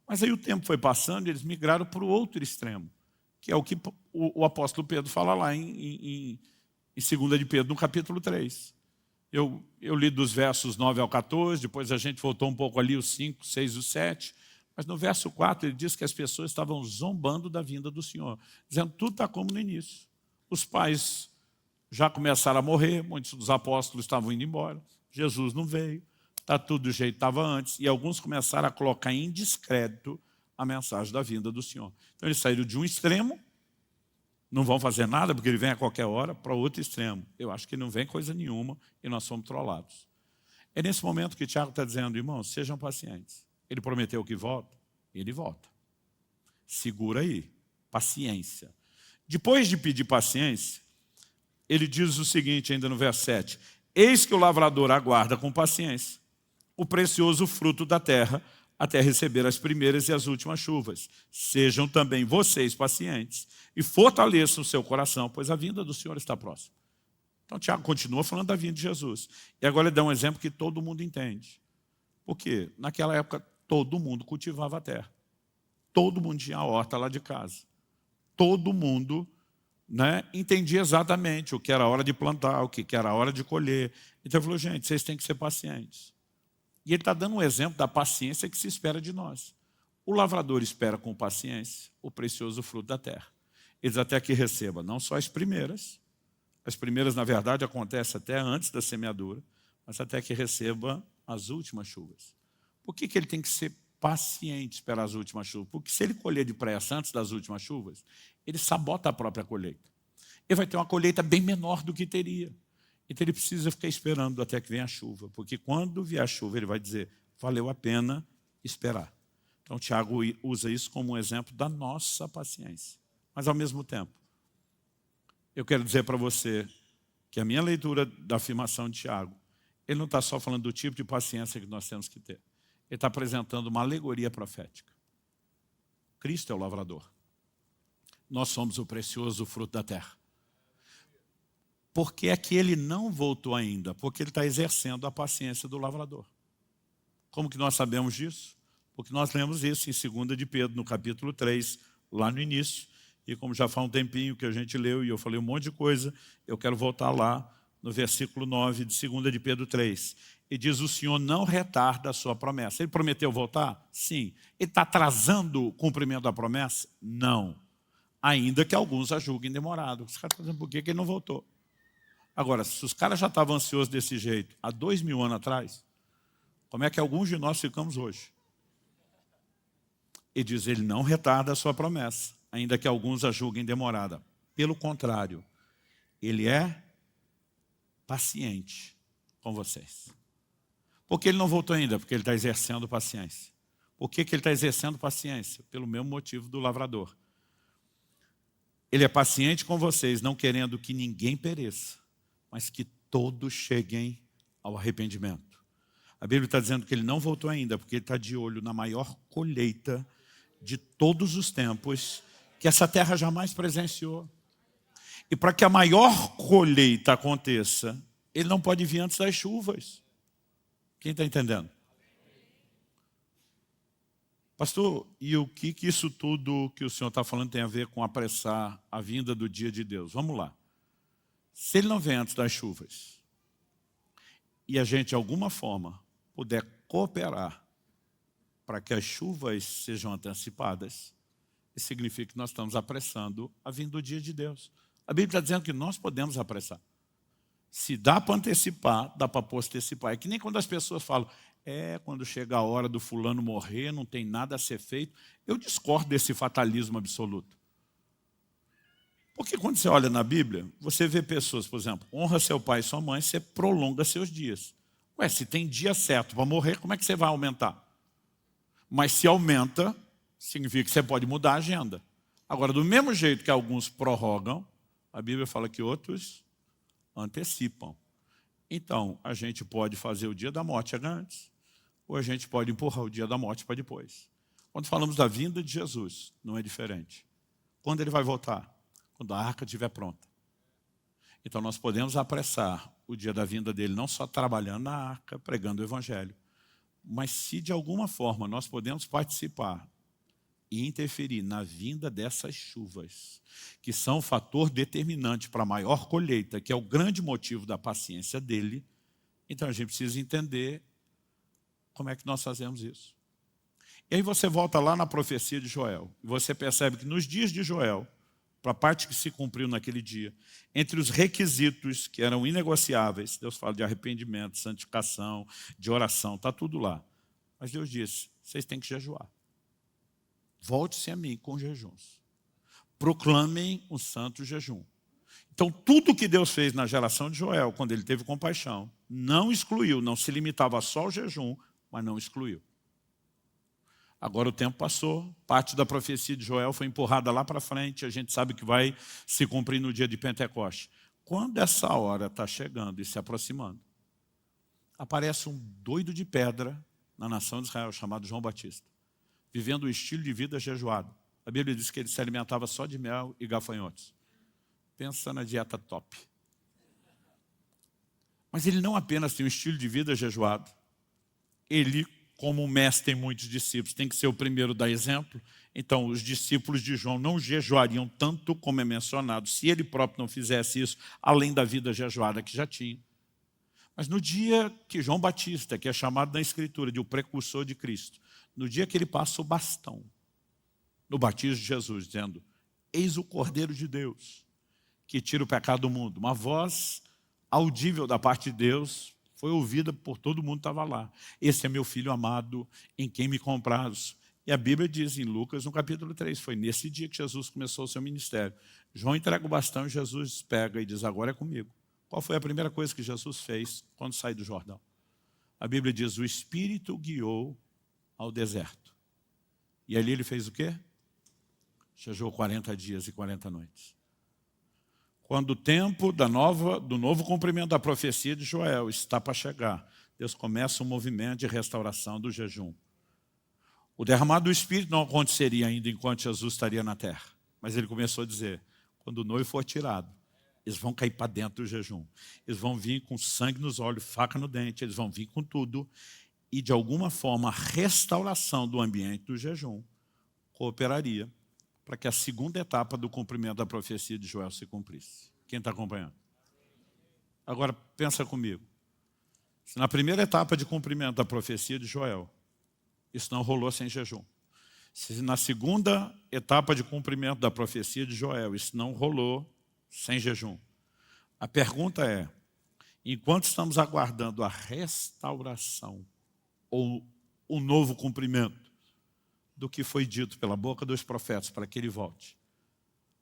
A: Mas aí o tempo foi passando e eles migraram para o outro extremo. Que é o que o apóstolo Pedro fala lá em 2 de Pedro, no capítulo 3. Eu li dos versos 9 ao 14, depois a gente voltou um pouco ali, os 5, 6 e os 7. Mas no verso 4 ele diz que as pessoas estavam zombando da vinda do Senhor. Dizendo, tudo está como no início. Os pais já começaram a morrer, muitos dos apóstolos estavam indo embora. Jesus não veio, está tudo do jeito que estava antes. E alguns começaram a colocar em descrédito a mensagem da vinda do Senhor. Então eles saíram de um extremo, não vão fazer nada porque ele vem a qualquer hora, para outro extremo. Eu acho que não vem coisa nenhuma e nós fomos trollados. É nesse momento que Tiago está dizendo, irmãos, sejam pacientes. Ele prometeu que volta, ele volta. Segura aí, paciência. Depois de pedir paciência, ele diz o seguinte ainda no verso 7, eis que o lavrador aguarda com paciência o precioso fruto da terra até receber as primeiras e as últimas chuvas. Sejam também vocês pacientes e fortaleçam o seu coração, pois a vinda do Senhor está próxima. Então Tiago continua falando da vinda de Jesus. E agora ele dá um exemplo que todo mundo entende. Por quê? Naquela época todo mundo cultivava a terra. Todo mundo tinha a horta lá de casa. Todo mundo entendia exatamente o que era a hora de plantar, o que era a hora de colher. Então ele falou, gente, vocês têm que ser pacientes. E ele está dando um exemplo da paciência que se espera de nós. O lavrador espera com paciência o precioso fruto da terra. Eles até que receba não só as primeiras, na verdade, acontecem até antes da semeadura, mas até que receba as últimas chuvas. Por que ele tem que ser paciente esperar as últimas chuvas? Porque se ele colher depressa antes das últimas chuvas, ele sabota a própria colheita. Ele vai ter uma colheita bem menor do que teria. Então ele precisa ficar esperando até que venha a chuva, porque quando vier a chuva ele vai dizer, valeu a pena esperar. Então Tiago usa isso como um exemplo da nossa paciência. Mas ao mesmo tempo, eu quero dizer para você que a minha leitura da afirmação de Tiago, ele não está só falando do tipo de paciência que nós temos que ter. Ele está apresentando uma alegoria profética. Cristo é o lavrador. Nós somos o precioso fruto da terra. Por que é que ele não voltou ainda? Porque ele está exercendo a paciência do lavrador. Como que nós sabemos disso? Porque nós lemos isso em 2 de Pedro, no capítulo 3, lá no início. E como já faz um tempinho que a gente leu e eu falei um monte de coisa, eu quero voltar lá no versículo 9 de 2 de Pedro 3. E diz: o Senhor não retarda a sua promessa. Ele prometeu voltar? Sim. Ele está atrasando o cumprimento da promessa? Não. Ainda que alguns a julguem demorado. Os caras estão dizendo: por que ele não voltou? Agora, se os caras já estavam ansiosos desse jeito há 2000 anos atrás, como é que alguns de nós ficamos hoje? E diz: ele não retarda a sua promessa, ainda que alguns a julguem demorada. Pelo contrário, ele é paciente com vocês. Por que ele não voltou ainda? Porque ele está exercendo paciência. Por que ele está exercendo paciência? Pelo mesmo motivo do lavrador. Ele é paciente com vocês, não querendo que ninguém pereça, mas que todos cheguem ao arrependimento. A Bíblia está dizendo que ele não voltou ainda, porque ele está de olho na maior colheita de todos os tempos que essa terra jamais presenciou. E para que a maior colheita aconteça, ele não pode vir antes das chuvas. Quem está entendendo? Pastor, e o que isso tudo que o senhor está falando tem a ver com apressar a vinda do dia de Deus? Vamos lá. Se ele não vem antes das chuvas, e a gente de alguma forma puder cooperar para que as chuvas sejam antecipadas, isso significa que nós estamos apressando a vinda do dia de Deus. A Bíblia está dizendo que nós podemos apressar. Se dá para antecipar, dá para postecipar. É que nem quando as pessoas falam: quando chega a hora do fulano morrer, não tem nada a ser feito. Eu discordo desse fatalismo absoluto. Porque quando você olha na Bíblia, você vê pessoas, por exemplo, honra seu pai e sua mãe, você prolonga seus dias. Se tem dia certo para morrer, como é que você vai aumentar? Mas se aumenta, significa que você pode mudar a agenda. Agora, do mesmo jeito que alguns prorrogam, a Bíblia fala que outros antecipam. Então, a gente pode fazer o dia da morte antes, ou a gente pode empurrar o dia da morte para depois. Quando falamos da vinda de Jesus, não é diferente. Quando ele vai voltar? Quando a arca estiver pronta. Então, nós podemos apressar o dia da vinda dele, não só trabalhando na arca, pregando o evangelho, mas se de alguma forma nós podemos participar e interferir na vinda dessas chuvas, que são o fator determinante para a maior colheita, que é o grande motivo da paciência dele, então a gente precisa entender como é que nós fazemos isso. E aí você volta lá na profecia de Joel, e você percebe que nos dias de Joel, para a parte que se cumpriu naquele dia, entre os requisitos que eram inegociáveis, Deus fala de arrependimento, santificação, de oração, está tudo lá. Mas Deus disse: vocês têm que jejuar. Volte-se a mim com jejuns. Proclamem um santo jejum. Então, tudo que Deus fez na geração de Joel, quando ele teve compaixão, não excluiu, não se limitava só ao jejum, mas não excluiu. Agora o tempo passou, parte da profecia de Joel foi empurrada lá para frente, a gente sabe que vai se cumprir no dia de Pentecoste. Quando essa hora está chegando e se aproximando, aparece um doido de pedra na nação de Israel, chamado João Batista, vivendo um estilo de vida jejuado. A Bíblia diz que ele se alimentava só de mel e gafanhotos. Pensa na dieta top. Mas ele não apenas tem um estilo de vida jejuado, ele, como mestre tem muitos discípulos, tem que ser o primeiro a dar exemplo. Então, os discípulos de João não jejuariam tanto como é mencionado, se ele próprio não fizesse isso, além da vida jejuada que já tinha. Mas no dia que João Batista, que é chamado na Escritura de o precursor de Cristo, no dia que ele passa o bastão, no batismo de Jesus, dizendo: eis o Cordeiro de Deus, que tira o pecado do mundo. Uma voz audível da parte de Deus, foi ouvida por todo mundo que estava lá. Esse é meu filho amado, em quem me comprazo. E a Bíblia diz em Lucas, no capítulo 3, foi nesse dia que Jesus começou o seu ministério. João entrega o bastão e Jesus pega e diz: agora é comigo. Qual foi a primeira coisa que Jesus fez quando saiu do Jordão? A Bíblia diz: o Espírito guiou ao deserto. E ali ele fez o quê? Jejuou 40 dias e 40 noites. Quando o tempo do novo cumprimento da profecia de Joel está para chegar, Deus começa um movimento de restauração do jejum. O derramado do Espírito não aconteceria ainda enquanto Jesus estaria na terra. Mas ele começou a dizer: quando o noivo for tirado, Eles vão cair para dentro do jejum. Eles vão vir com sangue nos olhos, faca no dente, eles vão vir com tudo. E, de alguma forma, a restauração do ambiente do jejum cooperaria para que a segunda etapa do cumprimento da profecia de Joel se cumprisse. Quem está acompanhando? Agora, pensa comigo. Se na primeira etapa de cumprimento da profecia de Joel, isso não rolou sem jejum. Se na segunda etapa de cumprimento da profecia de Joel, isso não rolou sem jejum. A pergunta é, enquanto estamos aguardando a restauração ou o novo cumprimento do que foi dito pela boca dos profetas para que ele volte,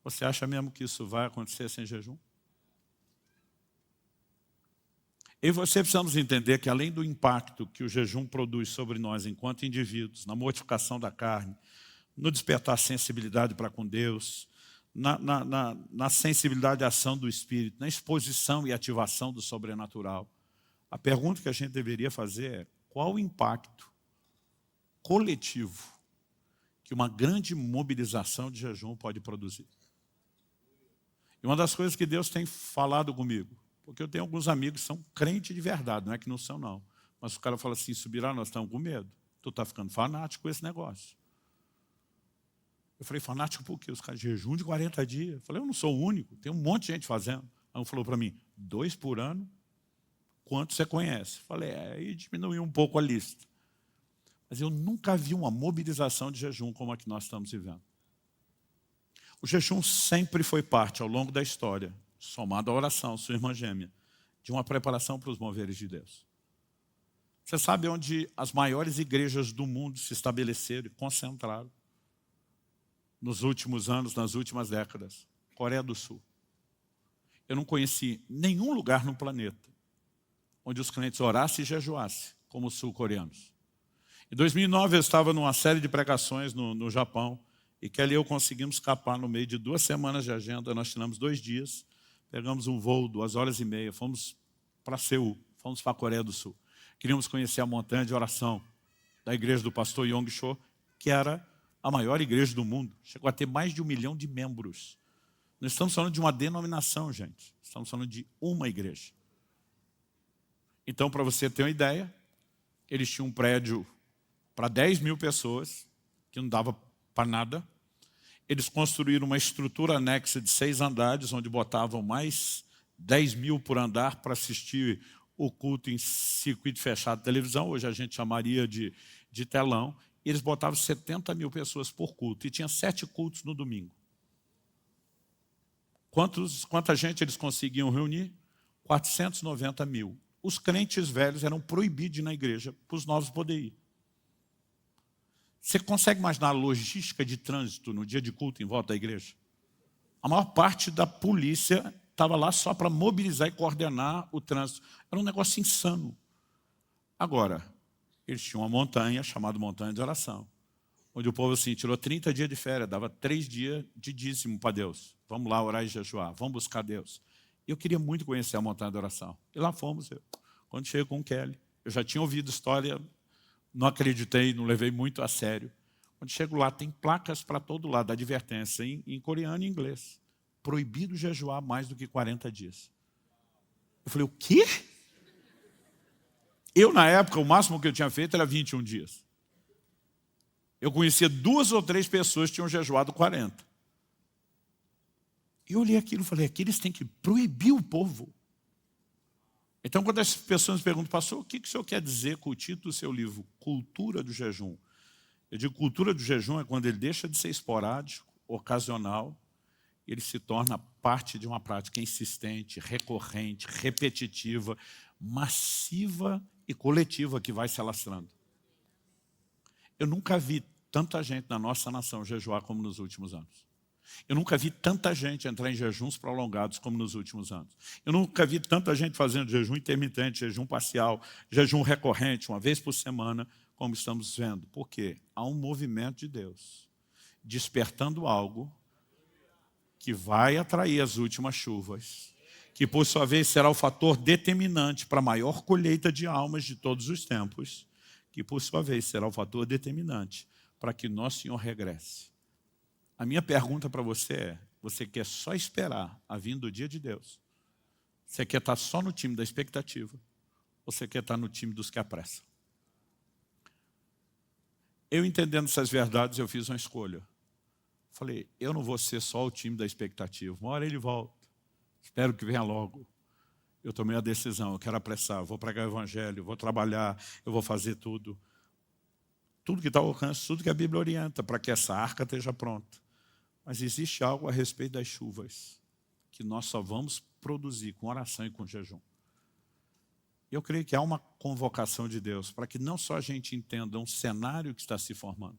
A: você acha mesmo que isso vai acontecer sem jejum? Eu e você precisamos entender que, além do impacto que o jejum produz sobre nós enquanto indivíduos, na mortificação da carne, no despertar sensibilidade para com Deus, na sensibilidade à ação do Espírito, na exposição e ativação do sobrenatural, a pergunta que a gente deveria fazer é: qual o impacto coletivo que uma grande mobilização de jejum pode produzir? E uma das coisas que Deus tem falado comigo, porque eu tenho alguns amigos que são crentes de verdade, não é que não são não, mas o cara fala assim, subirá, nós estamos com medo, tu está ficando fanático com esse negócio. Eu falei, fanático por quê? Os caras, jejum de 40 dias. Eu falei, eu não sou o único, tem um monte de gente fazendo. Aí um falou para mim, 2 por ano, quanto você conhece? Eu falei, aí diminuiu um pouco a lista. Mas eu nunca vi uma mobilização de jejum como a que nós estamos vivendo. O jejum sempre foi parte, ao longo da história, somado à oração, sua irmã gêmea, de uma preparação para os moveres de Deus. Você sabe onde as maiores igrejas do mundo se estabeleceram e concentraram? Nos últimos anos, nas últimas décadas. Coreia do Sul. Eu não conheci nenhum lugar no planeta onde os crentes orassem e jejuassem, como os sul-coreanos. Em 2009, eu estava numa série de pregações no Japão, e Kelly e eu conseguimos escapar no meio de 2 semanas de agenda. Nós tiramos 2 dias, pegamos um voo, 2h30, fomos para Seul, fomos para a Coreia do Sul. Queríamos conhecer a montanha de oração da igreja do pastor Yong Cho, que era a maior igreja do mundo. Chegou a ter mais de 1 milhão de membros. Não estamos falando de uma denominação, gente. Estamos falando de uma igreja. Então, para você ter uma ideia, eles tinham um prédio para 10 mil pessoas, que não dava para nada. Eles construíram uma estrutura anexa de 6 andares, onde botavam mais 10 mil por andar para assistir o culto em circuito fechado de televisão. Hoje a gente chamaria de telão. E eles botavam 70 mil pessoas por culto. E tinha 7 cultos no domingo. Quanta gente eles conseguiam reunir? 490 mil. Os crentes velhos eram proibidos de ir na igreja para os novos poderem ir. Você consegue imaginar a logística de trânsito no dia de culto em volta da igreja? A maior parte da polícia estava lá só para mobilizar e coordenar o trânsito. Era um negócio insano. Agora, eles tinham uma montanha chamada Montanha de Oração, onde o povo assim, tirou 30 dias de férias, dava 3 dias de dízimo para Deus. Vamos lá orar e jejuar, vamos buscar Deus. Eu queria muito conhecer a Montanha de Oração. E lá fomos. Quando cheguei com o Kelly, eu já tinha ouvido história, não acreditei, não levei muito a sério. Quando chego lá, tem placas para todo lado, advertência, em coreano e inglês. Proibido jejuar mais do que 40 dias. Eu falei, o quê? Eu, na época, o máximo que eu tinha feito era 21 dias. Eu conhecia 2 ou 3 pessoas que tinham jejuado 40. E eu olhei aquilo e falei, aqui eles têm que proibir o povo. Então, quando as pessoas me perguntam, pastor, o que o senhor quer dizer com o título do seu livro? Cultura do jejum. Eu digo, cultura do jejum é quando ele deixa de ser esporádico, ocasional, e ele se torna parte de uma prática insistente, recorrente, repetitiva, massiva e coletiva que vai se alastrando. Eu nunca vi tanta gente na nossa nação jejuar como nos últimos anos. Eu nunca vi tanta gente entrar em jejuns prolongados como nos últimos anos. Eu nunca vi tanta gente fazendo jejum intermitente, jejum parcial, jejum recorrente, uma vez por semana, como estamos vendo. Por quê? Há um movimento de Deus despertando algo que vai atrair as últimas chuvas, que por sua vez será o fator determinante para a maior colheita de almas de todos os tempos, que por sua vez será o fator determinante para que nosso Senhor regresse. A minha pergunta para você é, Você quer só esperar a vinda do dia de Deus? Você quer estar só no time da expectativa? Ou você quer estar no time dos que apressam? Eu entendendo essas verdades, eu fiz uma escolha. Falei, eu não vou ser só o time da expectativa. Uma hora ele volta. Espero que venha logo. Eu tomei a decisão, eu quero apressar, eu vou pregar o evangelho, eu vou trabalhar, eu vou fazer tudo. Tudo que está ao alcance, tudo que a Bíblia orienta, para que essa arca esteja pronta. Mas existe algo a respeito das chuvas, que nós só vamos produzir com oração e com jejum. Eu creio que há uma convocação de Deus, para que não só a gente entenda um cenário que está se formando,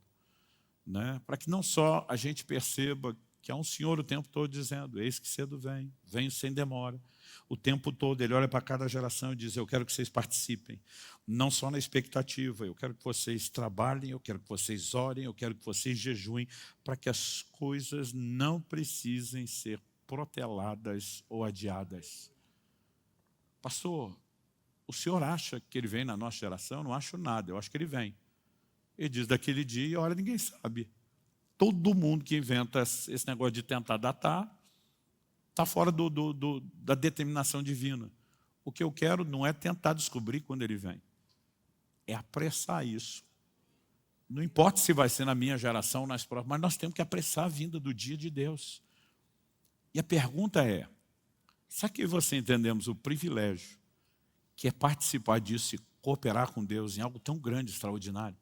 A: né? Para que não só a gente perceba que há um Senhor o tempo todo dizendo, eis que cedo vem, venho sem demora. O tempo todo ele olha para cada geração e diz, eu quero que vocês participem, não só na expectativa, eu quero que vocês trabalhem, eu quero que vocês orem, eu quero que vocês jejuem, para que as coisas não precisem ser proteladas ou adiadas. Pastor, o senhor acha que ele vem na nossa geração? Eu não acho nada, eu acho que ele vem. Ele diz daquele dia e olha, ninguém sabe. Todo mundo que inventa esse negócio de tentar datar está fora da determinação divina. O que eu quero não é tentar descobrir quando ele vem. É apressar isso. Não importa se vai ser na minha geração ou nas próximas, mas nós temos que apressar a vinda do dia de Deus. E a pergunta é, será que você entendemos o privilégio que é participar disso e cooperar com Deus em algo tão grande, extraordinário?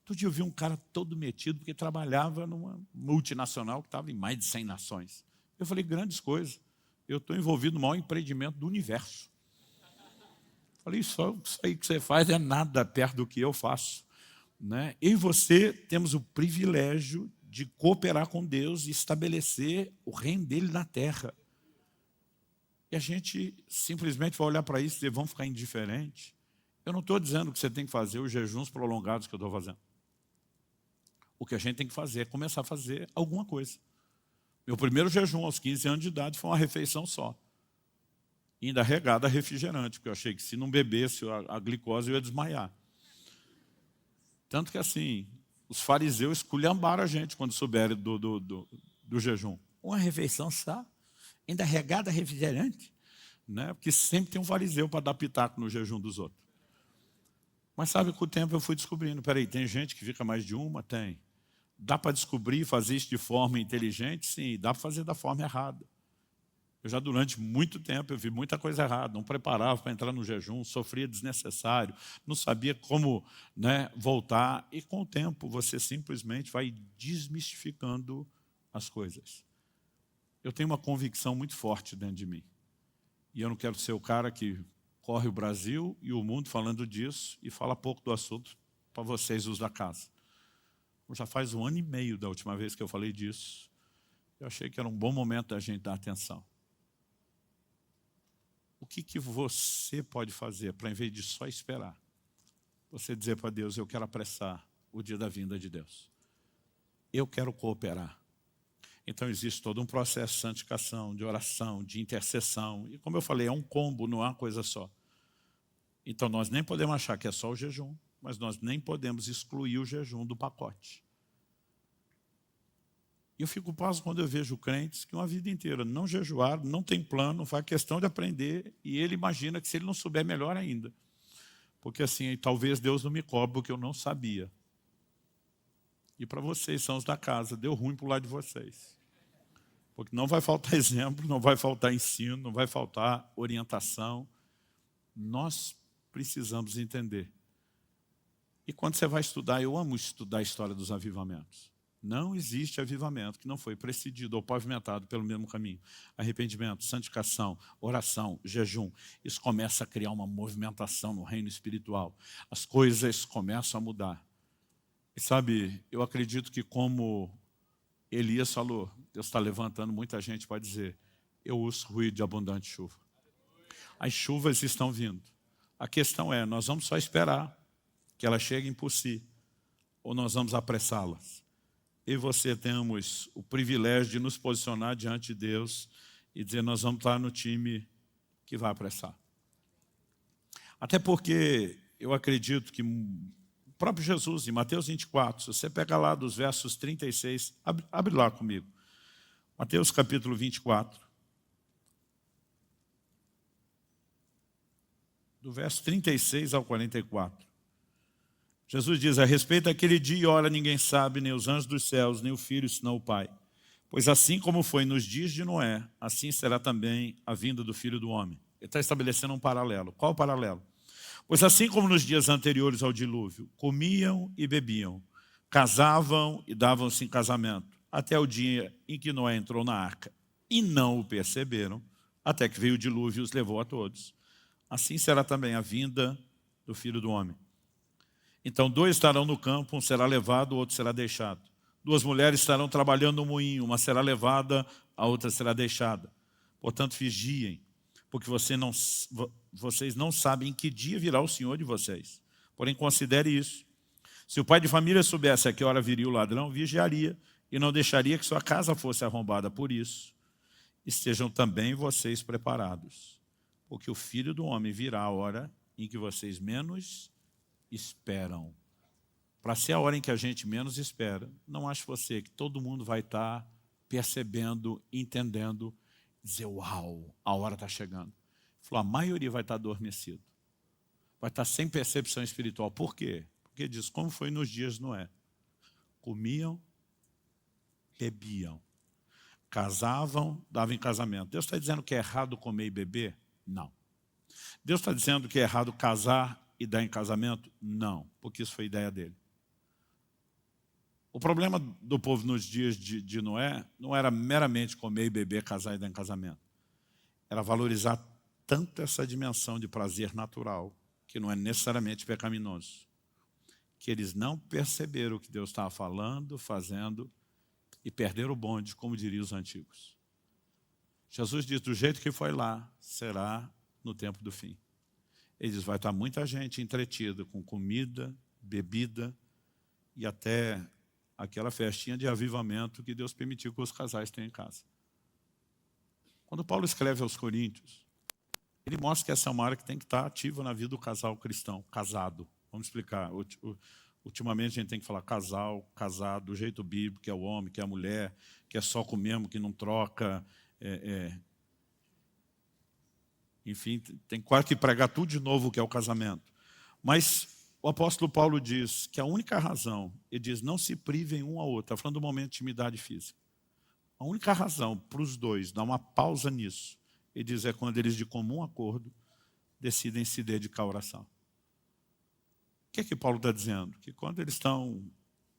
A: Outro dia eu vi um cara todo metido porque trabalhava numa multinacional que estava em mais de 100 nações. Eu falei, grandes coisas. Eu estou envolvido no maior empreendimento do universo. Falei, só isso aí que você faz é nada perto do que eu faço, né? Eu e você temos o privilégio de cooperar com Deus e estabelecer o reino dele na terra. E a gente simplesmente vai olhar para isso e dizer, vamos ficar indiferentes. Eu não estou dizendo que você tem que fazer os jejuns prolongados que eu estou fazendo. O que a gente tem que fazer é começar a fazer alguma coisa. Meu primeiro jejum aos 15 anos de idade foi uma refeição só. E ainda regada a refrigerante, porque eu achei que se não bebesse a glicose eu ia desmaiar. Tanto que assim, os fariseus esculhambaram a gente quando souberam do jejum. Uma refeição só, ainda regada a refrigerante, né? Porque sempre tem um fariseu para dar pitaco no jejum dos outros. Mas sabe, com o tempo eu fui descobrindo, peraí, tem gente que fica mais de uma? Tem. Dá para descobrir e fazer isso de forma inteligente? Sim, dá para fazer da forma errada. Eu já durante muito tempo eu vi muita coisa errada, não preparava para entrar no jejum, sofria desnecessário, não sabia como, né, voltar. E com o tempo você simplesmente vai desmistificando as coisas. Eu tenho uma convicção muito forte dentro de mim. E eu não quero ser o cara que corre o Brasil e o mundo falando disso e fala pouco do assunto para vocês, os da casa. Já faz 1 ano e meio da última vez que eu falei disso. Eu achei que era um bom momento da gente dar atenção. O que você pode fazer para, em vez de só esperar, você dizer para Deus, eu quero apressar o dia da vinda de Deus. Eu quero cooperar. Então existe todo um processo de santificação, de oração, de intercessão. E como eu falei, é um combo, não é uma coisa só. Então nós nem podemos achar que é só o jejum, mas nós nem podemos excluir o jejum do pacote. E eu fico pasmo quando eu vejo crentes que uma vida inteira não jejuaram, não tem plano, faz questão de aprender, e ele imagina que se ele não souber, melhor ainda. Porque assim, talvez Deus não me cobre porque eu não sabia. E para vocês, são os da casa, deu ruim para o lado de vocês. Porque não vai faltar exemplo, não vai faltar ensino, não vai faltar orientação. Nós precisamos entender. E quando você vai estudar, eu amo estudar a história dos avivamentos. Não existe avivamento que não foi precedido ou pavimentado pelo mesmo caminho. Arrependimento, santificação, oração, jejum. Isso começa a criar uma movimentação no reino espiritual. As coisas começam a mudar. E sabe, eu acredito que como Elias falou, Deus está levantando muita gente para dizer, eu uso ruído de abundante chuva. As chuvas estão vindo. A questão é, nós vamos só esperar que elas cheguem por si, ou nós vamos apressá-las. Eu e você temos o privilégio de nos posicionar diante de Deus e dizer, nós vamos estar no time que vai apressar. Até porque eu acredito que o próprio Jesus, em Mateus 24, se você pega lá dos versos 36, abre lá comigo. Mateus capítulo 24, do verso 36 ao 44. Jesus diz: a respeito daquele dia e hora ninguém sabe, nem os anjos dos céus, nem o Filho, senão o Pai. Pois assim como foi nos dias de Noé, assim será também a vinda do Filho do Homem. Ele está estabelecendo um paralelo. Qual o paralelo? Pois assim como nos dias anteriores ao dilúvio, comiam e bebiam, casavam e davam-se em casamento, até o dia em que Noé entrou na arca, e não o perceberam, até que veio o dilúvio e os levou a todos. Assim será também a vinda do Filho do Homem. Então 2 estarão no campo, um será levado, o outro será deixado. 2 mulheres estarão trabalhando no moinho, uma será levada, a outra será deixada. Portanto, vigiem, porque vocês não sabem em que dia virá o Senhor de vocês. Porém, considere isso. Se o pai de família soubesse a que hora viria o ladrão, vigiaria e não deixaria que sua casa fosse arrombada. Por isso, estejam também vocês preparados, porque o Filho do Homem virá a hora em que vocês menos esperam. Para ser a hora em que a gente menos espera, não ache você que todo mundo vai estar percebendo, entendendo, dizer, uau, a hora está chegando. Falou, a maioria vai estar adormecido. Vai estar sem percepção espiritual. Por quê? Porque diz, como foi nos dias de Noé. Comiam, bebiam, casavam, davam em casamento. Deus está dizendo que é errado comer e beber? Não. Deus está dizendo que é errado casar e dar em casamento? Não, porque isso foi ideia dele. O problema do povo nos dias de Noé não era meramente comer e beber, casar e dar em casamento. Era valorizar tanto essa dimensão de prazer natural, que não é necessariamente pecaminoso, que eles não perceberam o que Deus estava falando, fazendo, e perderam o bonde, como diriam os antigos. Jesus diz, do jeito que foi lá, será no tempo do fim. Ele diz, vai estar muita gente entretida com comida, bebida e até aquela festinha de avivamento que Deus permitiu que os casais tenham em casa. Quando Paulo escreve aos Coríntios, ele mostra que essa é uma área que tem que estar ativa na vida do casal cristão, casado. Vamos explicar. Ultimamente a gente tem que falar casal, casado, do jeito bíblico, que é o homem, que é a mulher, que é só com o mesmo, que não troca. Enfim, tem quase que pregar tudo de novo o que é o casamento. Mas o apóstolo Paulo diz que a única razão, ele diz, não se privem um ao outro, está falando do momento de intimidade física. A única razão para os dois dar uma pausa nisso, ele diz, é quando eles de comum acordo decidem se dedicar à oração. O que é que Paulo está dizendo? Que quando eles estão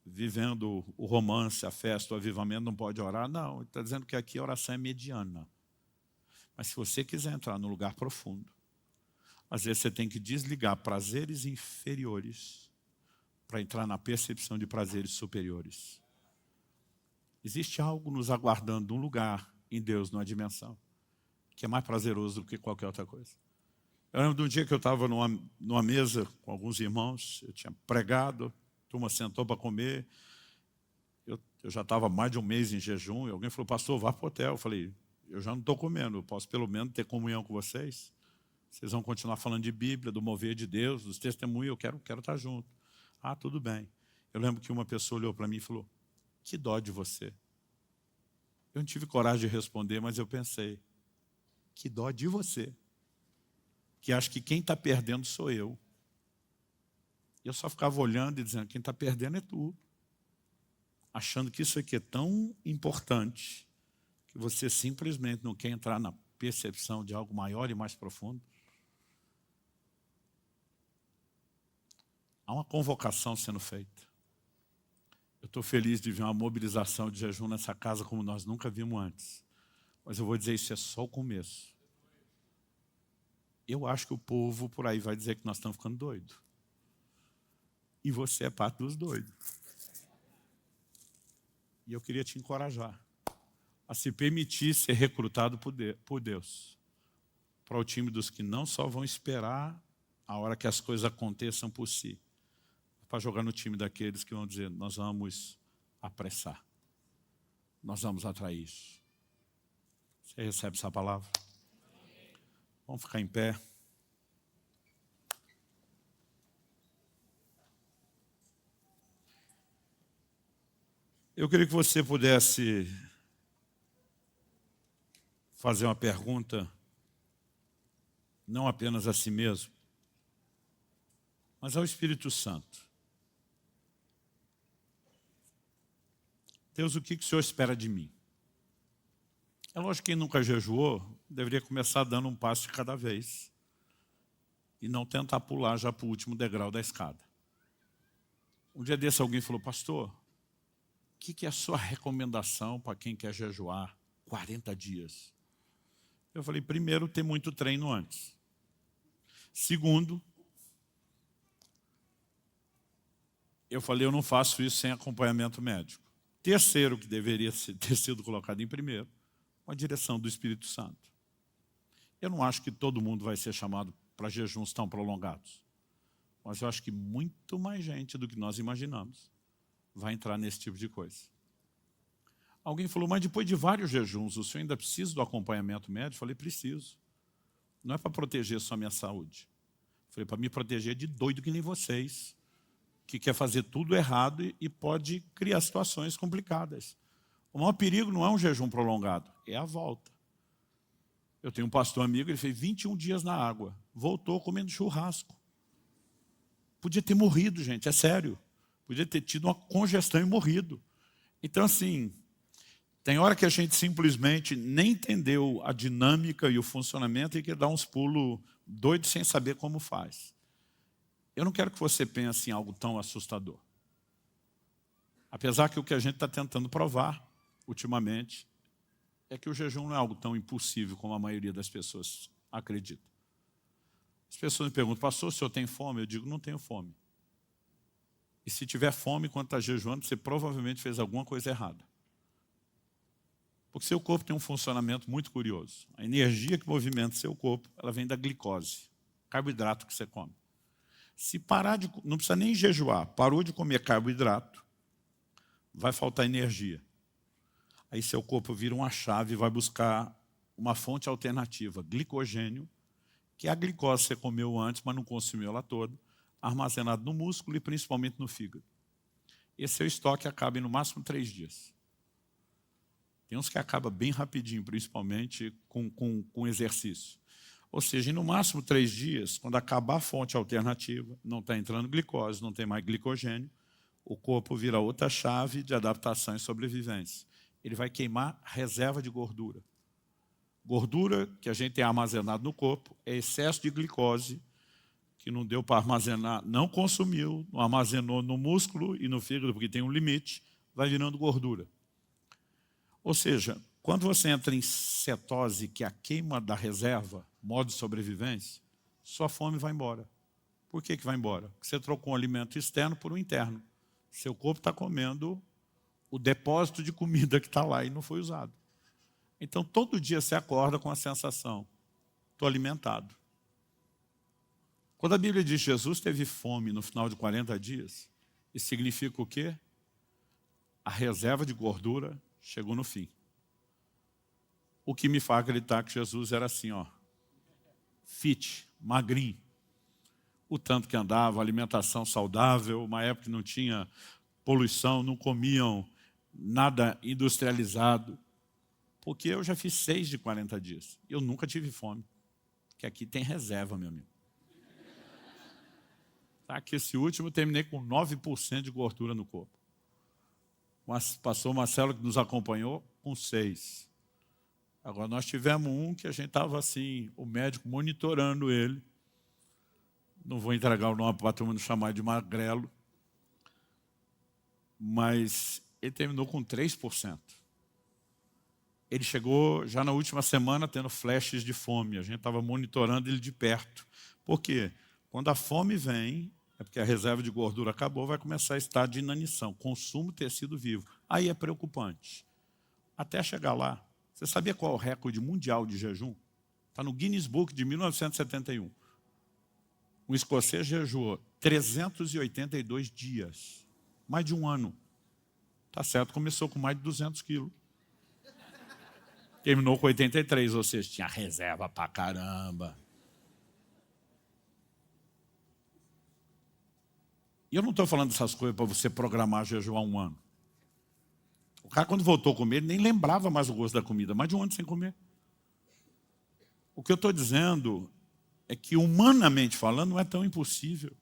A: vivendo o romance, a festa, o avivamento, não pode orar? Não, ele está dizendo que aqui a oração é mediana. Mas se você quiser entrar no lugar profundo, às vezes você tem que desligar prazeres inferiores para entrar na percepção de prazeres superiores. Existe algo nos aguardando num lugar em Deus, numa dimensão, que é mais prazeroso do que qualquer outra coisa. Eu lembro de um dia que eu estava numa mesa com alguns irmãos, eu tinha pregado, a turma sentou para comer, eu já estava mais de um mês em jejum, e alguém falou, pastor, vá para o hotel. Eu falei, eu já não estou comendo, eu posso pelo menos ter comunhão com vocês. Vocês vão continuar falando de Bíblia, do mover de Deus, dos testemunhos, eu quero estar junto. Ah, tudo bem. Eu lembro que uma pessoa olhou para mim e falou, que dó de você. Eu não tive coragem de responder, mas eu pensei, que dó de você. Que acho que quem está perdendo sou eu. E eu só ficava olhando e dizendo, quem está perdendo é tu. Achando que isso aqui é tão importante, que você simplesmente não quer entrar na percepção de algo maior e mais profundo. Há uma convocação sendo feita. Eu estou feliz de ver uma mobilização de jejum nessa casa como nós nunca vimos antes. Mas eu vou dizer, isso é só o começo. Eu acho que o povo por aí vai dizer que nós estamos ficando doidos. E você é parte dos doidos. E eu queria te encorajar a se permitir ser recrutado por Deus. Para o time dos que não só vão esperar a hora que as coisas aconteçam por si, para jogar no time daqueles que vão dizer, nós vamos apressar. Nós vamos atrair isso. Você recebe essa palavra? Vamos ficar em pé. Eu queria que você pudesse fazer uma pergunta, não apenas a si mesmo, mas ao Espírito Santo. Deus, o que o Senhor espera de mim? É lógico que quem nunca jejuou deveria começar dando um passo de cada vez e não tentar pular já para o último degrau da escada. Um dia desse alguém falou, pastor, o que é a sua recomendação para quem quer jejuar 40 dias? Eu falei, primeiro, ter muito treino antes. Segundo, eu falei, eu não faço isso sem acompanhamento médico. Terceiro, que deveria ter sido colocado em primeiro, a direção do Espírito Santo. Eu não acho que todo mundo vai ser chamado para jejuns tão prolongados. Mas eu acho que muito mais gente do que nós imaginamos vai entrar nesse tipo de coisa. Alguém falou, mas depois de vários jejuns, o senhor ainda precisa do acompanhamento médico? Eu falei, preciso. Não é para proteger só a minha saúde. Eu falei, para me proteger de doido que nem vocês, que quer fazer tudo errado e pode criar situações complicadas. O maior perigo não é um jejum prolongado, é a volta. Eu tenho um pastor amigo, ele fez 21 dias na água, voltou comendo churrasco. Podia ter morrido, gente, é sério. Podia ter tido uma congestão e morrido. Então, assim, tem hora que a gente simplesmente nem entendeu a dinâmica e o funcionamento e quer dar uns pulos doidos sem saber como faz. Eu não quero que você pense em algo tão assustador. Apesar que o que a gente está tentando provar, ultimamente, é que o jejum não é algo tão impossível como a maioria das pessoas acredita. As pessoas me perguntam, pastor, o senhor tem fome? Eu digo, não tenho fome. E se tiver fome quando está jejuando, você provavelmente fez alguma coisa errada. Porque seu corpo tem um funcionamento muito curioso. A energia que movimenta seu corpo, ela vem da glicose, carboidrato que você come. Se parar de... não precisa nem jejuar, parou de comer carboidrato, vai faltar energia. Aí seu corpo vira uma chave e vai buscar uma fonte alternativa, glicogênio, que é a glicose que você comeu antes, mas não consumiu ela toda, armazenado no músculo e principalmente no fígado. Esse seu estoque acaba em no máximo 3 dias. Tem uns que acaba bem rapidinho, principalmente com exercício. Ou seja, em no máximo 3 dias, quando acabar a fonte alternativa, não está entrando glicose, não tem mais glicogênio, o corpo vira outra chave de adaptação e sobrevivência. Ele vai queimar reserva de gordura. Gordura que a gente tem armazenado no corpo é excesso de glicose que não deu para armazenar, não consumiu, não armazenou no músculo e no fígado, porque tem um limite, vai virando gordura. Ou seja, quando você entra em cetose, que é a queima da reserva, modo de sobrevivência, sua fome vai embora. Por que vai embora? Porque você trocou um alimento externo por um interno. Seu corpo está comendo o depósito de comida que está lá e não foi usado. Então, todo dia você acorda com a sensação, estou alimentado. Quando a Bíblia diz que Jesus teve fome no final de 40 dias, isso significa o quê? A reserva de gordura chegou no fim. O que me faz acreditar que Jesus era assim, ó, fit, magrinho. O tanto que andava, alimentação saudável, uma época que não tinha poluição, não comiam nada industrializado. Porque eu já fiz 6 de 40 dias. Eu nunca tive fome. Porque aqui tem reserva, meu amigo. Tá, que esse último eu terminei com 9% de gordura no corpo. Mas pastor Marcelo, que nos acompanhou, com 6. Agora nós tivemos um que a gente estava assim, o médico monitorando ele. Não vou entregar o nome para todo mundo chamar de magrelo. Mas ele terminou com 3%. Ele chegou já na última semana tendo flashes de fome. A gente estava monitorando ele de perto. Por quê? Quando a fome vem, é porque a reserva de gordura acabou, vai começar a estar de inanição, consumo tecido vivo. Aí é preocupante. Até chegar lá, você sabia qual é o recorde mundial de jejum? Está no Guinness Book de 1971. Um escocês jejuou 382 dias. Mais de um ano. Tá certo, começou com mais de 200 quilos. Terminou com 83, ou seja, tinha reserva pra caramba. E eu não estou falando dessas coisas para você programar jejuar um ano. O cara, quando voltou a comer, ele nem lembrava mais o gosto da comida, mais de um ano sem comer. O que eu estou dizendo é que, humanamente falando, não é tão impossível.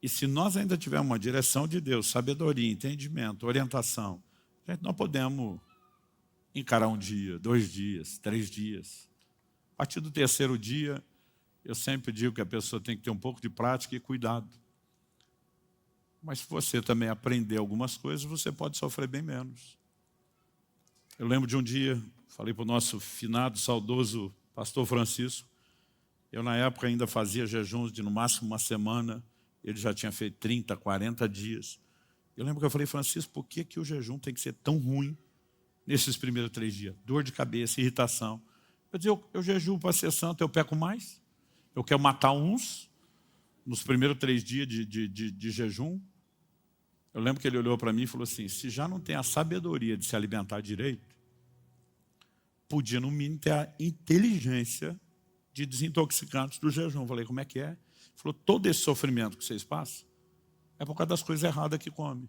A: E se nós ainda tivermos uma direção de Deus, sabedoria, entendimento, orientação, gente, nós podemos encarar um dia, 2 dias, 3 dias. A partir do 3º dia, eu sempre digo que a pessoa tem que ter um pouco de prática e cuidado. Mas se você também aprender algumas coisas, você pode sofrer bem menos. Eu lembro de um dia, falei para o nosso finado, saudoso pastor Francisco, eu na época ainda fazia jejuns de no máximo uma semana, ele já tinha feito 30, 40 dias. Eu lembro que eu falei, Francisco, por que o jejum tem que ser tão ruim nesses primeiros 3 dias? Dor de cabeça, irritação. Eu dizia, eu jejuo para ser santo, eu peco mais? Eu quero matar uns nos primeiros 3 dias de jejum? Eu lembro que ele olhou para mim e falou assim, se já não tem a sabedoria de se alimentar direito, podia no mínimo ter a inteligência de desintoxicantes do jejum. Eu falei, como é que é? Ele falou, todo esse sofrimento que vocês passam é por causa das coisas erradas que come.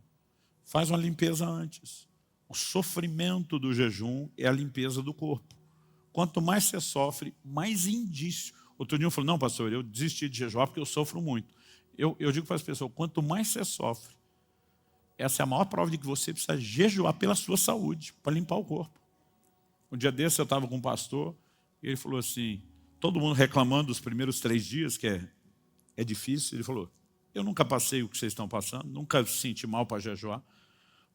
A: Faz uma limpeza antes. O sofrimento do jejum é a limpeza do corpo. Quanto mais você sofre, mais indício. Outro dia eu falei, não, pastor, eu desisti de jejuar porque eu sofro muito. Eu digo para as pessoas, quanto mais você sofre, essa é a maior prova de que você precisa jejuar pela sua saúde, para limpar o corpo. Um dia desse eu estava com um pastor, e ele falou assim, todo mundo reclamando dos primeiros 3 dias, que é difícil. Ele falou, eu nunca passei o que vocês estão passando, nunca senti mal para jejuar.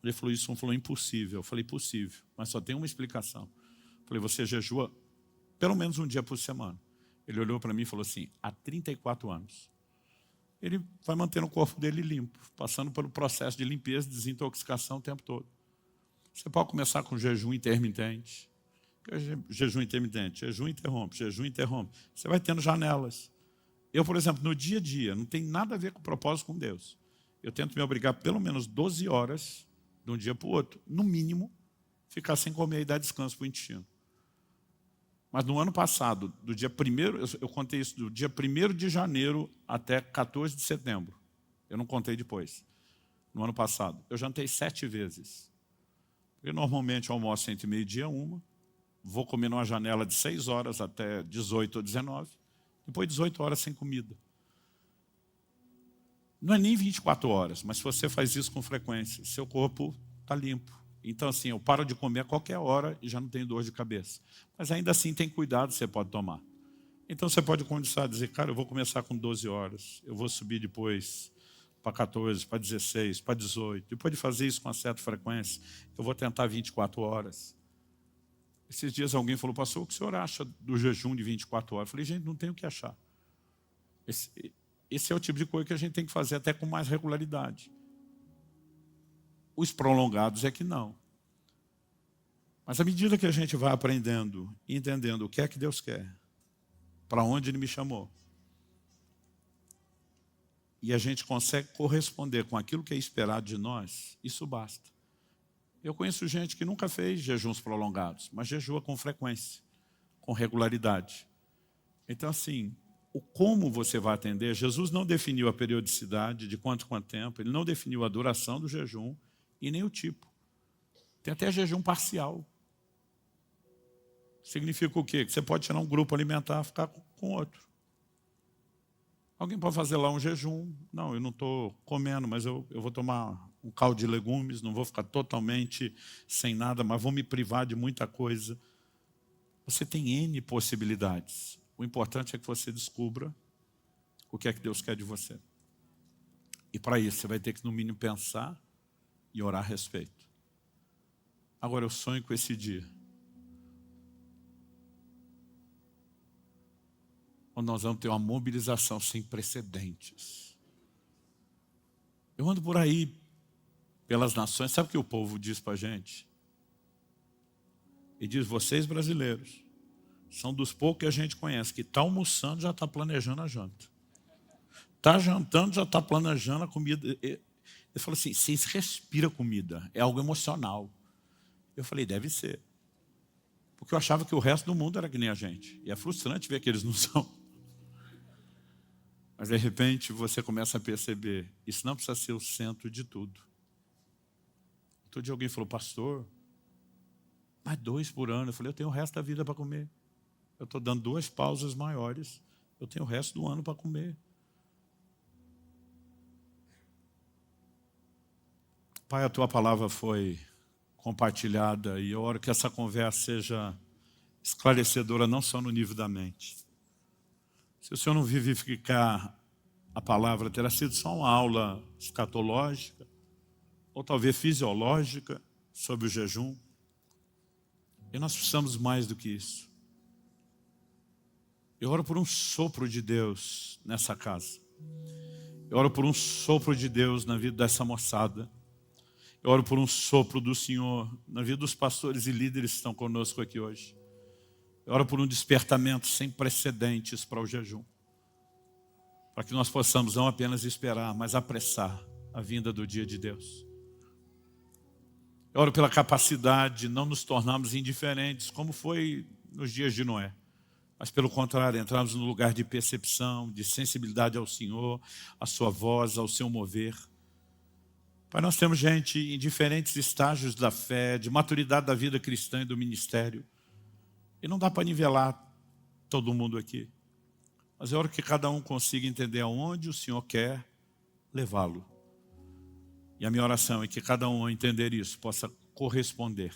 A: Ele falou isso, falou impossível. Eu falei, possível, mas só tem uma explicação. Eu falei, você jejua pelo menos um dia por semana. Ele olhou para mim e falou assim, há 34 anos. Ele vai mantendo o corpo dele limpo, passando pelo processo de limpeza e desintoxicação o tempo todo. Você pode começar com jejum intermitente. Jejum intermitente, jejum interrompe, jejum interrompe. Você vai tendo janelas. Eu, por exemplo, no dia a dia, não tem nada a ver com o propósito com Deus. Eu tento me obrigar pelo menos 12 horas de um dia para o outro, no mínimo, ficar sem comer e dar descanso para o intestino. Mas no ano passado, do dia 1º, eu contei isso do dia 1º de janeiro até 14 de setembro. Eu não contei depois. No ano passado, eu jantei 7 vezes. Eu normalmente almoço entre meio-dia e 1, vou comer numa janela de 6 horas até 18 ou 19, depois 18 horas sem comida. Não é nem 24 horas, mas se você faz isso com frequência, seu corpo está limpo. Então, assim, eu paro de comer a qualquer hora e já não tenho dor de cabeça. Mas ainda assim tem cuidado que você pode tomar. Então você pode começar a dizer, cara, eu vou começar com 12 horas, eu vou subir depois para 14, para 16, para 18. Depois de fazer isso com uma certa frequência, eu vou tentar 24 horas. Esses dias alguém falou, pastor, o que o senhor acha do jejum de 24 horas? Eu falei, gente, não tem o que achar. Esse é o tipo de coisa que a gente tem que fazer até com mais regularidade. Os prolongados é que não. Mas à medida que a gente vai aprendendo e entendendo o que é que Deus quer, para onde Ele me chamou, e a gente consegue corresponder com aquilo que é esperado de nós, isso basta. Eu conheço gente que nunca fez jejuns prolongados, mas jejua com frequência, com regularidade. Então, assim, o como você vai atender, Jesus não definiu a periodicidade, de quanto tempo, Ele não definiu a duração do jejum e nem o tipo. Tem até jejum parcial. Significa o quê? Que você pode tirar um grupo alimentar e ficar com outro. Alguém pode fazer lá um jejum. Não, eu não estou comendo, mas eu vou tomar um caldo de legumes, não vou ficar totalmente sem nada, mas vou me privar de muita coisa. Você tem N possibilidades. O importante é que você descubra o que é que Deus quer de você. E para isso, você vai ter que, no mínimo, pensar e orar a respeito. Agora, eu sonho com esse dia, onde nós vamos ter uma mobilização sem precedentes. Eu ando por aí, pelas nações, sabe o que o povo diz para a gente? E diz, vocês brasileiros, são dos poucos que a gente conhece, que está almoçando já está planejando a janta. Está jantando, já está planejando a comida. Ele falou assim, vocês respiram comida, é algo emocional. Eu falei, deve ser. Porque eu achava que o resto do mundo era que nem a gente. E é frustrante ver que eles não são. Mas de repente você começa a perceber, isso não precisa ser o centro de tudo. Outro dia alguém falou, pastor, mas 2 por ano. Eu falei, eu tenho o resto da vida para comer. Eu estou dando 2 pausas maiores. Eu tenho o resto do ano para comer. Pai, a tua palavra foi compartilhada e eu oro que essa conversa seja esclarecedora não só no nível da mente. Se o Senhor não vivificar a palavra, terá sido só uma aula escatológica ou talvez fisiológica sobre o jejum. E nós precisamos mais do que isso. Eu oro por um sopro de Deus nessa casa. Eu oro por um sopro de Deus na vida dessa moçada. Eu oro por um sopro do Senhor na vida dos pastores e líderes que estão conosco aqui hoje. Eu oro por um despertamento sem precedentes para o jejum. Para que nós possamos não apenas esperar, mas apressar a vinda do dia de Deus. Eu oro pela capacidade de não nos tornarmos indiferentes, como foi nos dias de Noé. Mas pelo contrário, entrarmos no lugar de percepção, de sensibilidade ao Senhor, à sua voz, ao seu mover. Pai, nós temos gente em diferentes estágios da fé, de maturidade da vida cristã e do ministério. E não dá para nivelar todo mundo aqui. Mas eu oro que cada um consiga entender aonde o Senhor quer levá-lo. E a minha oração é que cada um, ao entender isso, possa corresponder.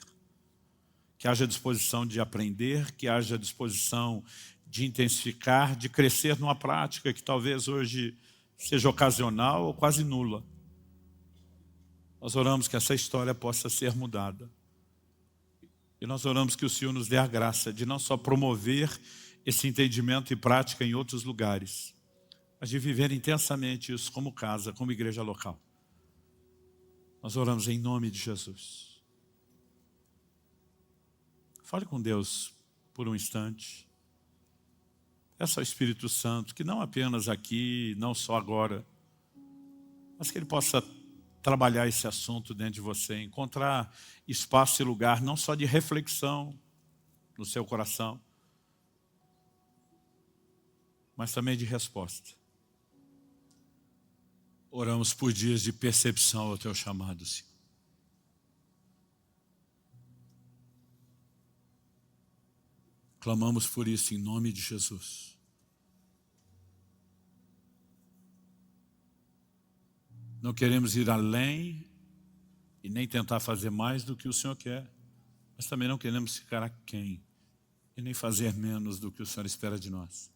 A: Que haja disposição de aprender, que haja disposição de intensificar, de crescer numa prática que talvez hoje seja ocasional ou quase nula. Nós oramos que essa história possa ser mudada. E nós oramos que o Senhor nos dê a graça de não só promover esse entendimento e prática em outros lugares, mas de viver intensamente isso como casa, como igreja local. Nós oramos em nome de Jesus. Fale com Deus por um instante. Peça ao Espírito Santo que não apenas aqui, não só agora, mas que Ele possa trabalhar esse assunto dentro de você, encontrar espaço e lugar não só de reflexão no seu coração, mas também de resposta. Oramos por dias de percepção ao teu chamado, Senhor. Clamamos por isso em nome de Jesus. Não queremos ir além e nem tentar fazer mais do que o Senhor quer, mas também não queremos ficar aquém e nem fazer menos do que o Senhor espera de nós.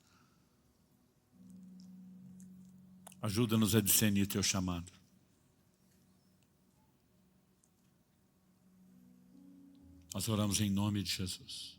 A: Ajuda-nos a discernir teu chamado. Nós oramos em nome de Jesus.